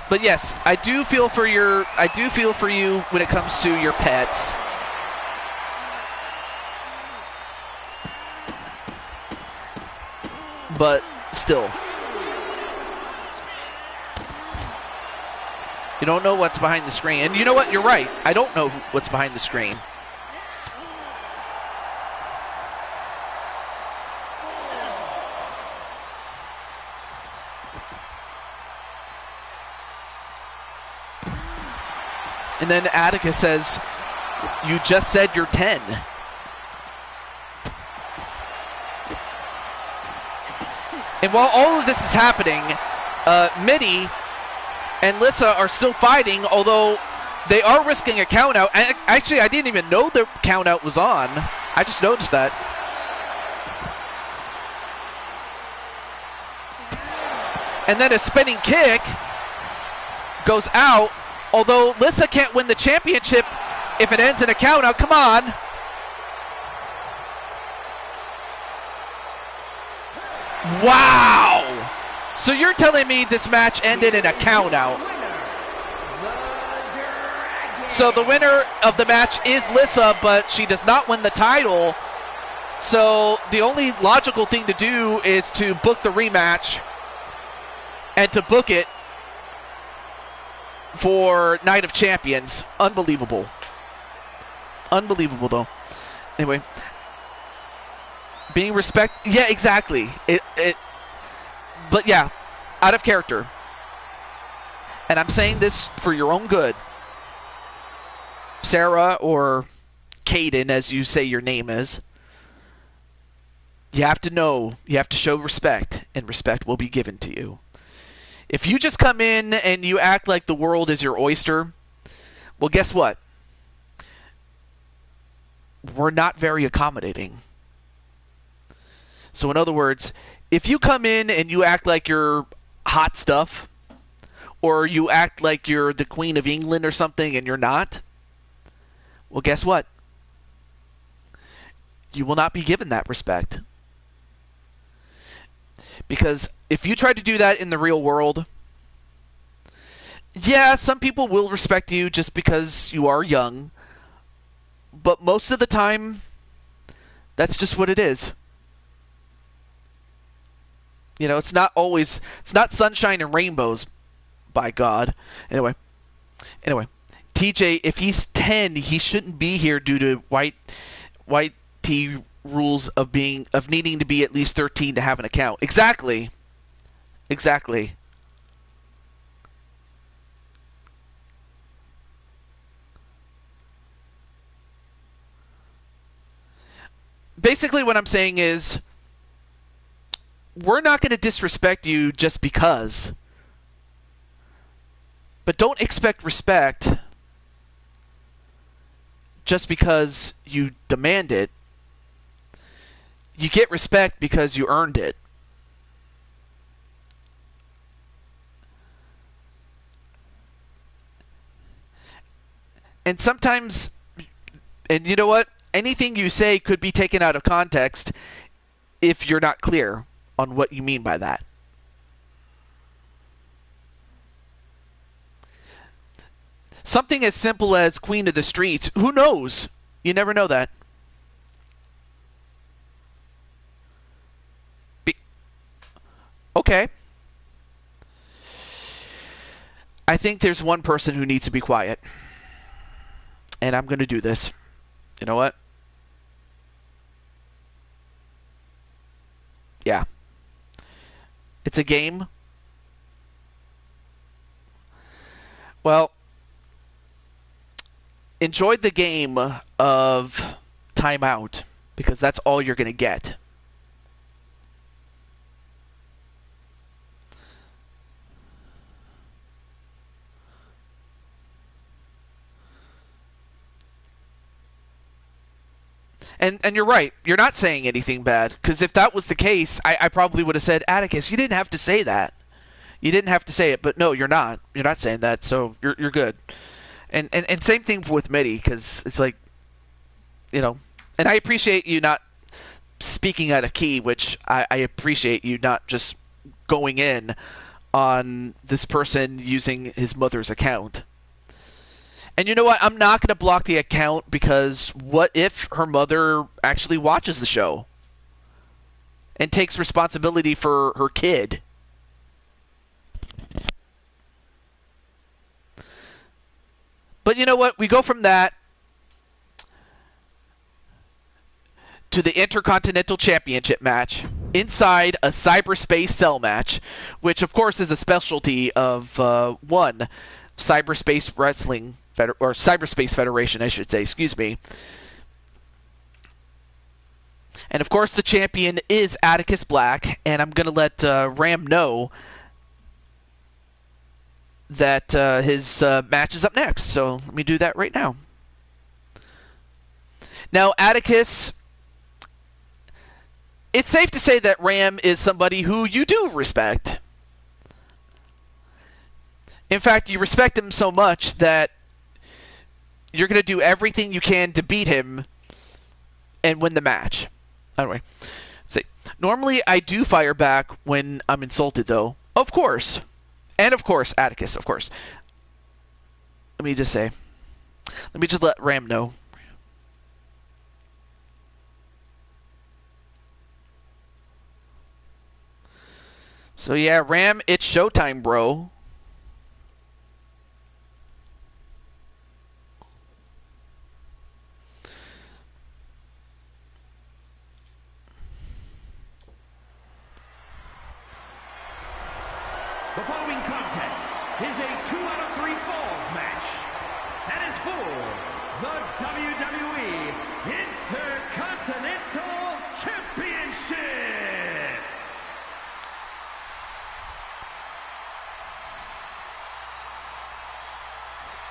Speaker 1: But yes, I do feel for you when it comes to your pets. But still, you don't know what's behind the screen. And you know what? You're right. I don't know what's behind the screen. And then Attica says, you just said you're 10. And while all of this is happening, Mitty and Lissa are still fighting, although they are risking a count out. Actually, I didn't even know the count out was on. I just noticed that. And then a spinning kick goes out, although Lissa can't win the championship if it ends in a count out. Come on. Wow! So you're telling me this match ended in a count out. So the winner of the match is Lissa, but she does not win the title. So the only logical thing to do is to book the rematch and to book it for Night of Champions. Unbelievable. Unbelievable, though. Anyway. Being yeah, exactly. But yeah, out of character. And I'm saying this for your own good. Sarah, or Caden, as you say your name is. You have to know, you have to show respect, and respect will be given to you. If you just come in and you act like the world is your oyster, well, guess what? We're not very accommodating. So in other words, if you come in and you act like you're hot stuff, or you act like you're the Queen of England or something and you're not, well, guess what? You will not be given that respect. Because if you try to do that in the real world, yeah, some people will respect you just because you are young, but most of the time, that's just what it is. You know, it's not sunshine and rainbows, by God. Anyway, TJ, if he's 10, he shouldn't be here due to white T rules of needing to be at least 13 to have an account. Exactly. Basically, what I'm saying is, we're not going to disrespect you just because. But don't expect respect just because you demand it. You get respect because you earned it. And sometimes, and you know what? Anything you say could be taken out of context if you're not clear on what you mean by that. Something as simple as Queen of the Streets. Who knows? You never know that. Okay. I think there's one person who needs to be quiet. And I'm going to do this. You know what? Yeah. It's a game. Well, enjoy the game of timeout, because that's all you're going to get. And you're right. You're not saying anything bad, because if that was the case, I probably would have said, Atticus, you didn't have to say that. You didn't have to say it, but no, you're not. You're not saying that, so you're good. And same thing with Mitty, because it's like, you know, and I appreciate you not speaking out of key, which I appreciate you not just going in on this person using his mother's account. And you know what? I'm not going to block the account, because what if her mother actually watches the show and takes responsibility for her kid? But you know what? We go from that to the Intercontinental Championship match inside a cyberspace cell match, which of course is a specialty of one Cyberspace Wrestling or Cyberspace Federation, I should say. Excuse me. And of course, the champion is Atticus Black, and I'm going to let Ram know that his match is up next. So let me do that right now. Now, Atticus, it's safe to say that Ram is somebody who you do respect. In fact, you respect him so much that you're going to do everything you can to beat him and win the match. Anyway, see. Normally I do fire back when I'm insulted, though. Of course. And of course, Atticus, of course. Let me just let Ram know. So yeah, Ram, it's showtime, bro.
Speaker 2: The following contest is a 2 out of 3 falls match. That is for the WWE Intercontinental Championship.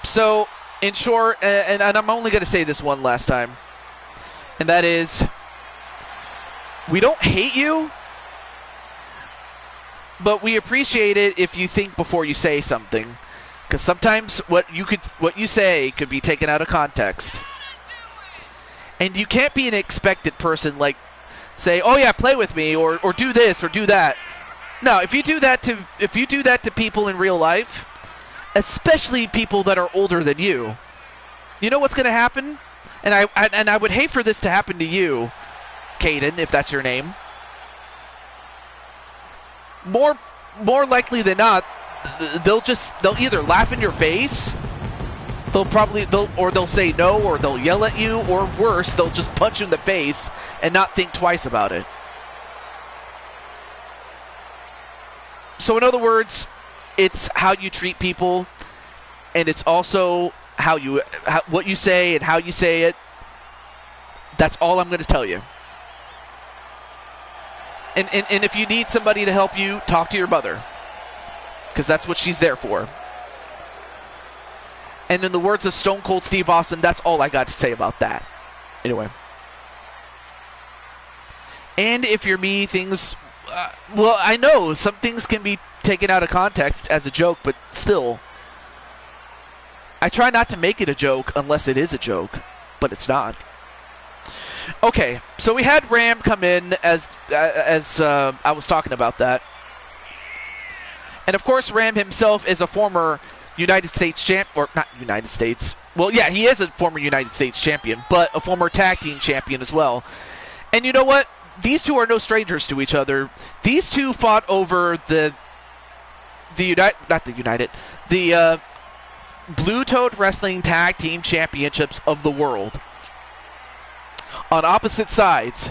Speaker 1: So, in short, and I'm only going to say this one last time, and that is, we don't hate you, but we appreciate it if you think before you say something, because sometimes what you say could be taken out of context, and you can't be an expected person, like say, "Oh yeah, play with me," or do this or do that. No, if you do that to people in real life, especially people that are older than you know what's going to happen? And I would hate for this to happen to you, Caden, if that's your name. More likely than not, they'll either laugh in your face, they'll say no, or they'll yell at you, or worse, they'll just punch you in the face and not think twice about it. So in other words, it's how you treat people, and it's also what you say and how you say it. That's all I'm going to tell you. And if you need somebody to help you, talk to your mother, because that's what she's there for. And in the words of Stone Cold Steve Austin, that's all I got to say about that. Anyway. And if you're me, things... well, I know some things can be taken out of context as a joke, but still. I try not to make it a joke unless it is a joke, but it's not. Okay, so we had Ram come in as I was talking about that. And of course, Ram himself is a former United States champ, or not United States. Well, yeah, he is a former United States champion, but a former tag team champion as well. And you know what? These two are no strangers to each other. These two fought over the Blue Toad Wrestling Tag Team Championships of the world on opposite sides,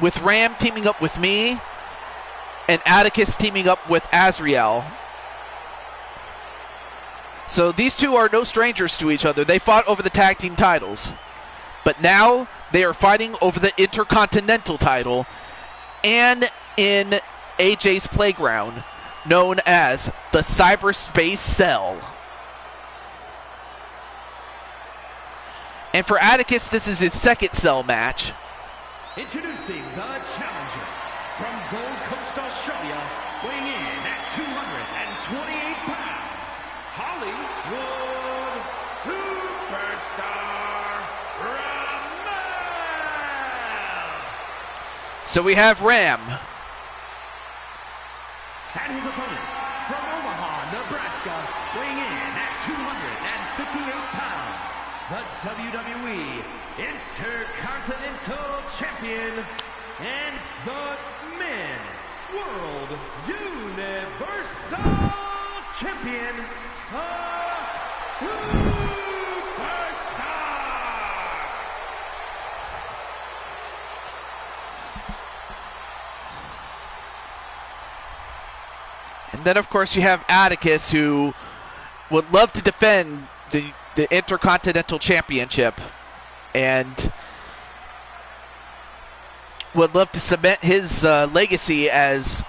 Speaker 1: with Ram teaming up with me and Atticus teaming up with Azrael. So these two are no strangers to each other. They fought over the tag team titles. But now they are fighting over the Intercontinental title and in AJ's playground, known as the Cyberspace Cell. And for Atticus, this is his second cell match.
Speaker 2: Introducing the challenger from Gold Coast, Australia, weighing in at 228 pounds, Hollywood Superstar Ramel.
Speaker 1: So we have Ram.
Speaker 2: And his opponent from Omaha, Nebraska, weighing in at 258 pounds, the WWE Intercontinental Champion and the Men's World Universal Champion, the Superstar.
Speaker 1: And then, of course, you have Atticus, who would love to defend the Intercontinental Championship and would love to cement his legacy as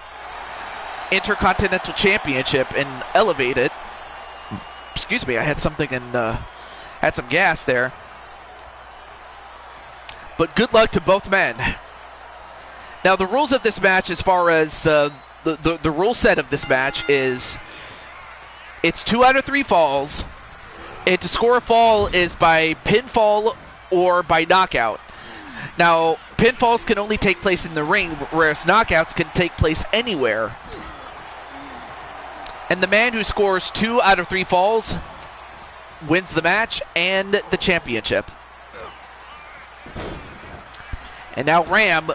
Speaker 1: Intercontinental Championship and elevate it. Excuse me, I had something and had some gas there. But good luck to both men. Now, the rules of this match, as far as the rule set of this match, is it's 2 out of 3 falls. And to score a fall is by pinfall or by knockout. Now, pinfalls can only take place in the ring, whereas knockouts can take place anywhere. And the man who scores 2 out of 3 falls wins the match and the championship. And now Ram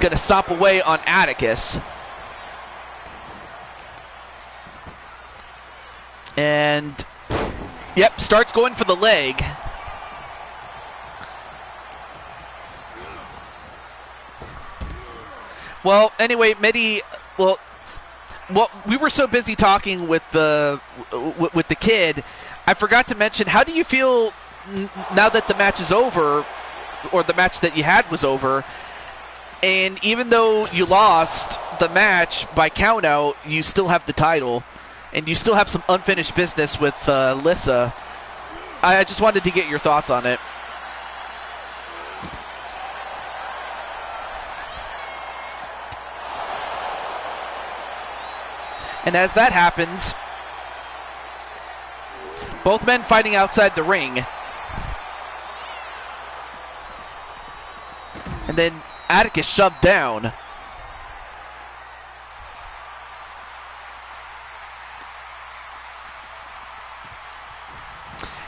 Speaker 1: gonna stop away on Atticus. And, yep, starts going for the leg. Well, anyway, Mehdi, well, we were so busy talking with the kid, I forgot to mention, how do you feel now that the match is over, or the match that you had was over, and even though you lost the match by countout, you still have the title, and you still have some unfinished business with Lissa. I just wanted to get your thoughts on it. And as that happens, both men fighting outside the ring. And then Atticus shoved down.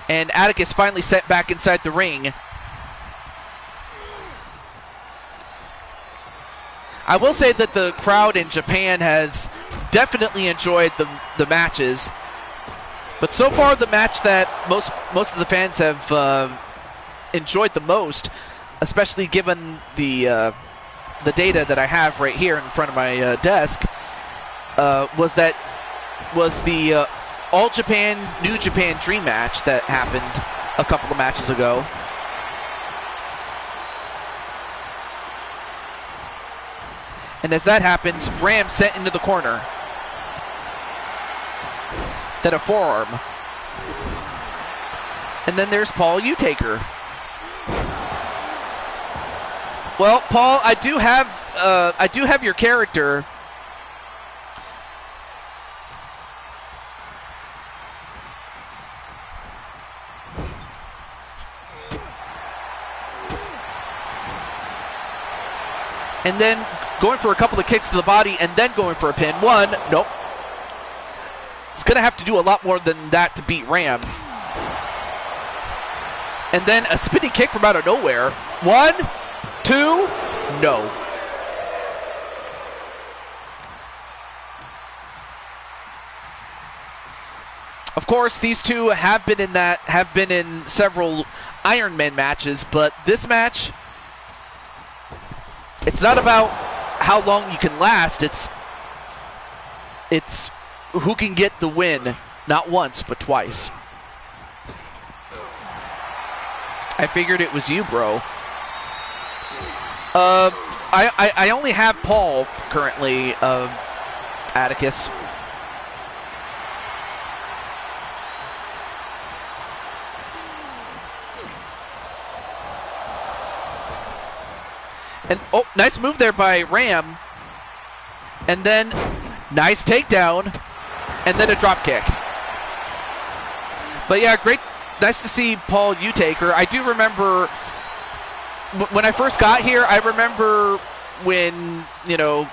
Speaker 1: And Atticus finally sent back inside the ring. I will say that the crowd in Japan has definitely enjoyed the matches. But so far, the match that most of the fans have enjoyed the most, especially given the data that I have right here in front of my desk, was the All Japan, New Japan Dream match that happened a couple of matches ago. And as that happens, Ram sent into the corner. Then a forearm. And then there's Paul Utaker. Well, Paul, I do have your character. And then going for a couple of kicks to the body and then going for a pin. One, nope. It's going to have to do a lot more than that to beat Ram. And then a spinning kick from out of nowhere. 1, 2, no. Of course, these two have been in several Iron Man matches, but this match, it's not about how long you can last. It's who can get the win, not once but twice. I figured it was you, bro. I only have Paul currently, Atticus. And, oh, nice move there by Ram. And then, nice takedown. And then a drop kick. But yeah, great. Nice to see Paul U-Taker. I do remember when I first got here, I remember when, you know,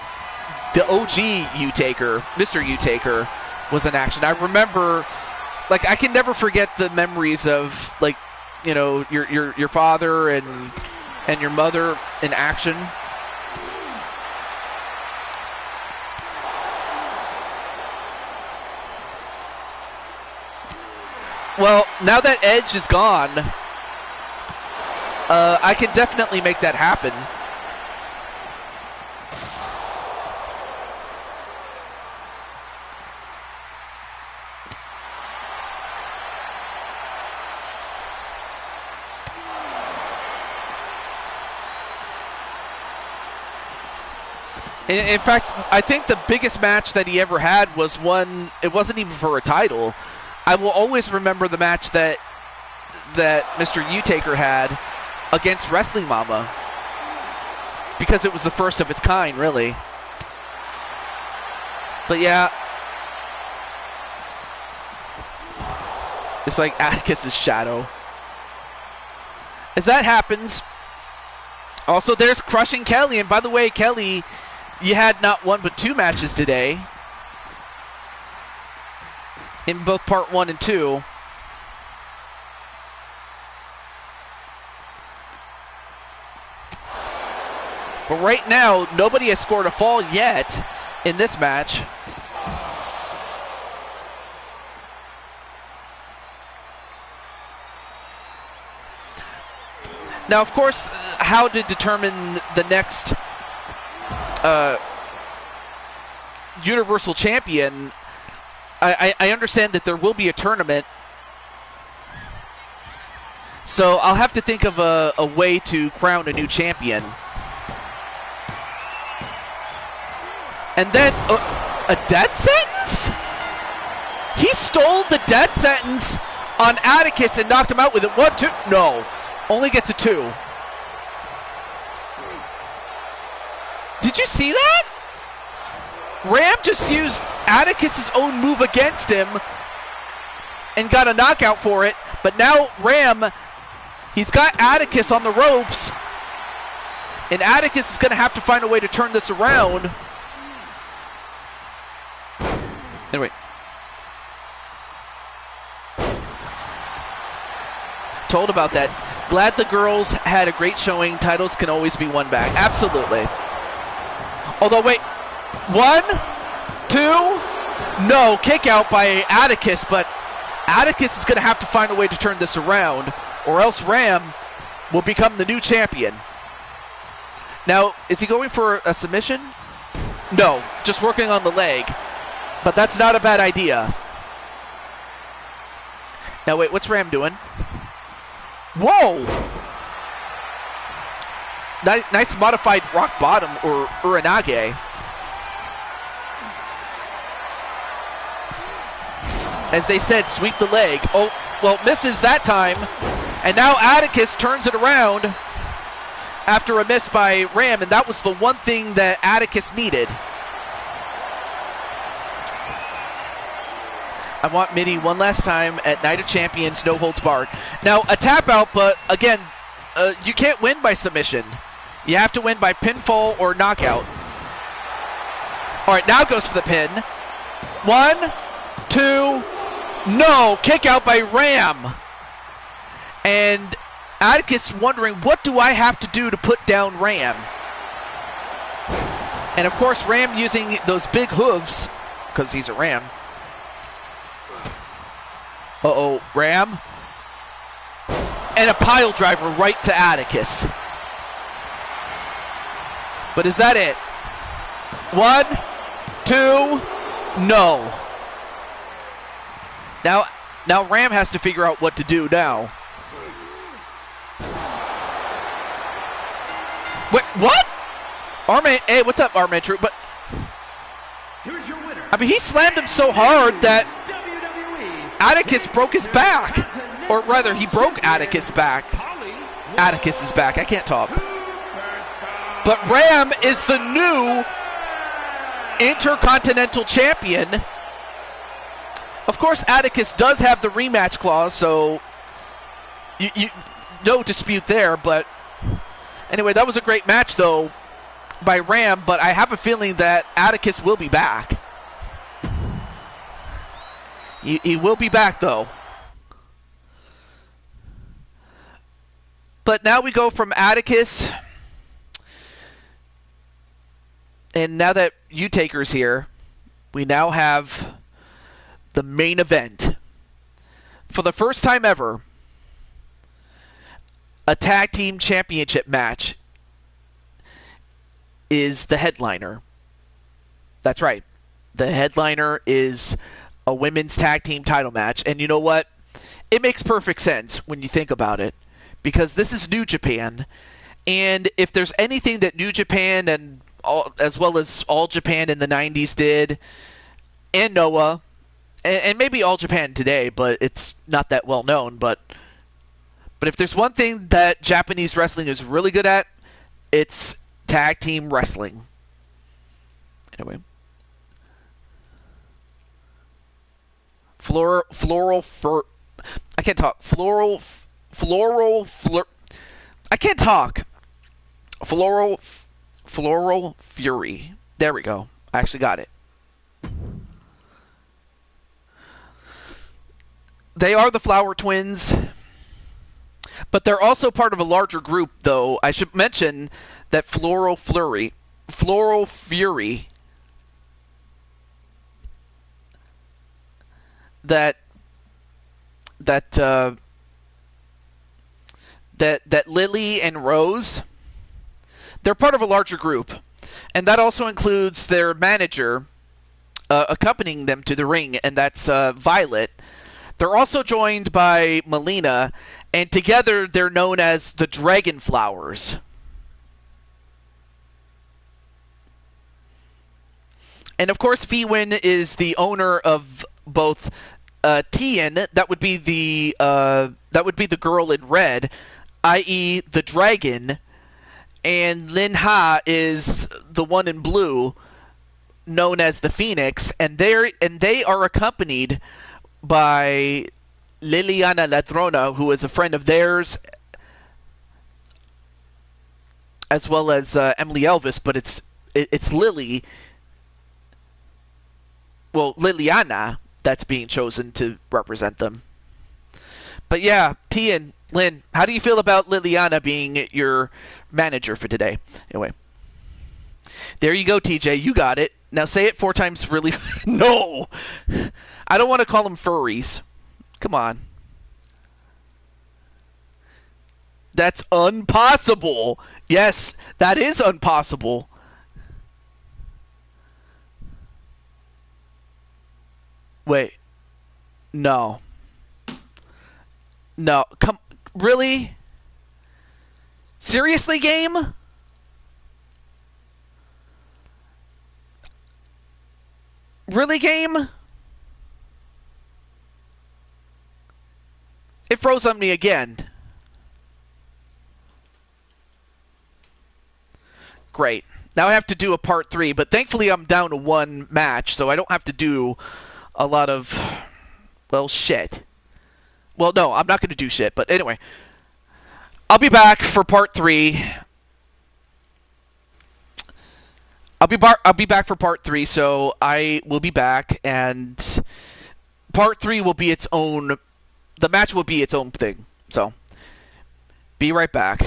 Speaker 1: the OG U-Taker, Mr. U-Taker, was in action. I remember, like, I can never forget the memories of, like, you know, your father and your mother in action. Well, now that Edge is gone, I can definitely make that happen. In fact, I think the biggest match that he ever had was one, it wasn't even for a title. I will always remember the match that Mr. U-Taker had against Wrestling Mama, because it was the first of its kind, really. But yeah, it's like Atticus's shadow. As that happens, also there's Crushing Kelly, and by the way, Kelly, you had not one but two matches today, in both part 1 and 2. But right now, nobody has scored a fall yet in this match. Now, of course, how to determine the next Universal Champion, I understand that there will be a tournament, so I'll have to think of a way to crown a new champion. And then, a death sentence? He stole the death sentence on Atticus and knocked him out with it. 1, 2, no. Only gets a 2. Did you see that? Ram just used Atticus's own move against him and got a knockout for it, but now Ram, he's got Atticus on the ropes, and Atticus is going to have to find a way to turn this around. Anyway. Told about that. Glad the girls had a great showing. Titles can always be won back. Absolutely. Although, wait. 1, 2, no. Kick out by Atticus, but Atticus is going to have to find a way to turn this around, or else Ram will become the new champion. Now, is he going for a submission? No, just working on the leg. But that's not a bad idea. Now, wait, what's Ram doing? Whoa! Nice modified rock bottom, or Uranage. As they said, sweep the leg. Oh, well, misses that time. And now Atticus turns it around after a miss by Ram, and that was the one thing that Atticus needed. I want Mitty one last time at Night of Champions, no holds barred. Now, a tap out, but again, you can't win by submission. You have to win by pinfall or knockout. All right, now goes for the pin. 1, 2. No! Kick out by Ram. And Atticus wondering, what do I have to do to put down Ram? And of course, Ram using those big hooves, because he's a Ram. Uh-oh, Ram. And a pile driver right to Atticus. But is that it? 1, 2, no. Now Ram has to figure out what to do now. Wait, what? Arman, hey, what's up, Arman True? But
Speaker 2: Here's your winner.
Speaker 1: I mean, he slammed him so hard that
Speaker 2: WWE
Speaker 1: Atticus broke his back. Or rather, he broke Atticus' back. Atticus' back. I can't talk. But Ram is the new Intercontinental Champion. Of course, Atticus does have the rematch clause, so no dispute there. But anyway, that was a great match, though, by Ram. But I have a feeling that Atticus will be back. He will be back, though. But now we go from Atticus, and now that U-Taker's here, we now have the main event. For the first time ever, a tag team championship match is the headliner. That's right. The headliner is a women's tag team title match. And you know what? It makes perfect sense when you think about it, because this is New Japan. And if there's anything that New Japan and as well as All Japan in the 90s did, and Noah, and maybe All Japan today, but it's not that well known. But if there's one thing that Japanese wrestling is really good at, it's tag team wrestling. Anyway. I can't talk. I can't talk. Floral Fury. There we go. I actually got it. They are the Flower Twins, but they're also part of a larger group, though. I should mention that Floral Fury, that Lily and Rose, they're part of a larger group, and that also includes their manager accompanying them to the ring, and that's Violet. They're also joined by Melina, and together they're known as the Dragon Flowers. And of course, V-Win is the owner of both Tien, that would be the girl in red, i.e. the dragon, and Lin Ha is the one in blue, known as the Phoenix, and they are accompanied by Liliana Ladrona, who is a friend of theirs, as well as Emily Elvis, but it's Lily, well, Liliana, that's being chosen to represent them. But yeah, Tien, Lynn, how do you feel about Liliana being your manager for today? Anyway, there you go, TJ, you got it. Now say it 4 times really. No! I don't want to call them furries. Come on. That's impossible. Yes, that is impossible. Wait. No. No. Come. Really? Seriously, game? Really, game? It froze on me again. Great. Now I have to do a part 3, but thankfully I'm down to 1 match, so I don't have to do a lot of, well, shit. Well, no, I'm not going to do shit, but anyway. I'll be back for part 3. I'll be back for part 3, so I will be back, and part 3 will be its own. The match will be its own thing. So, be right back.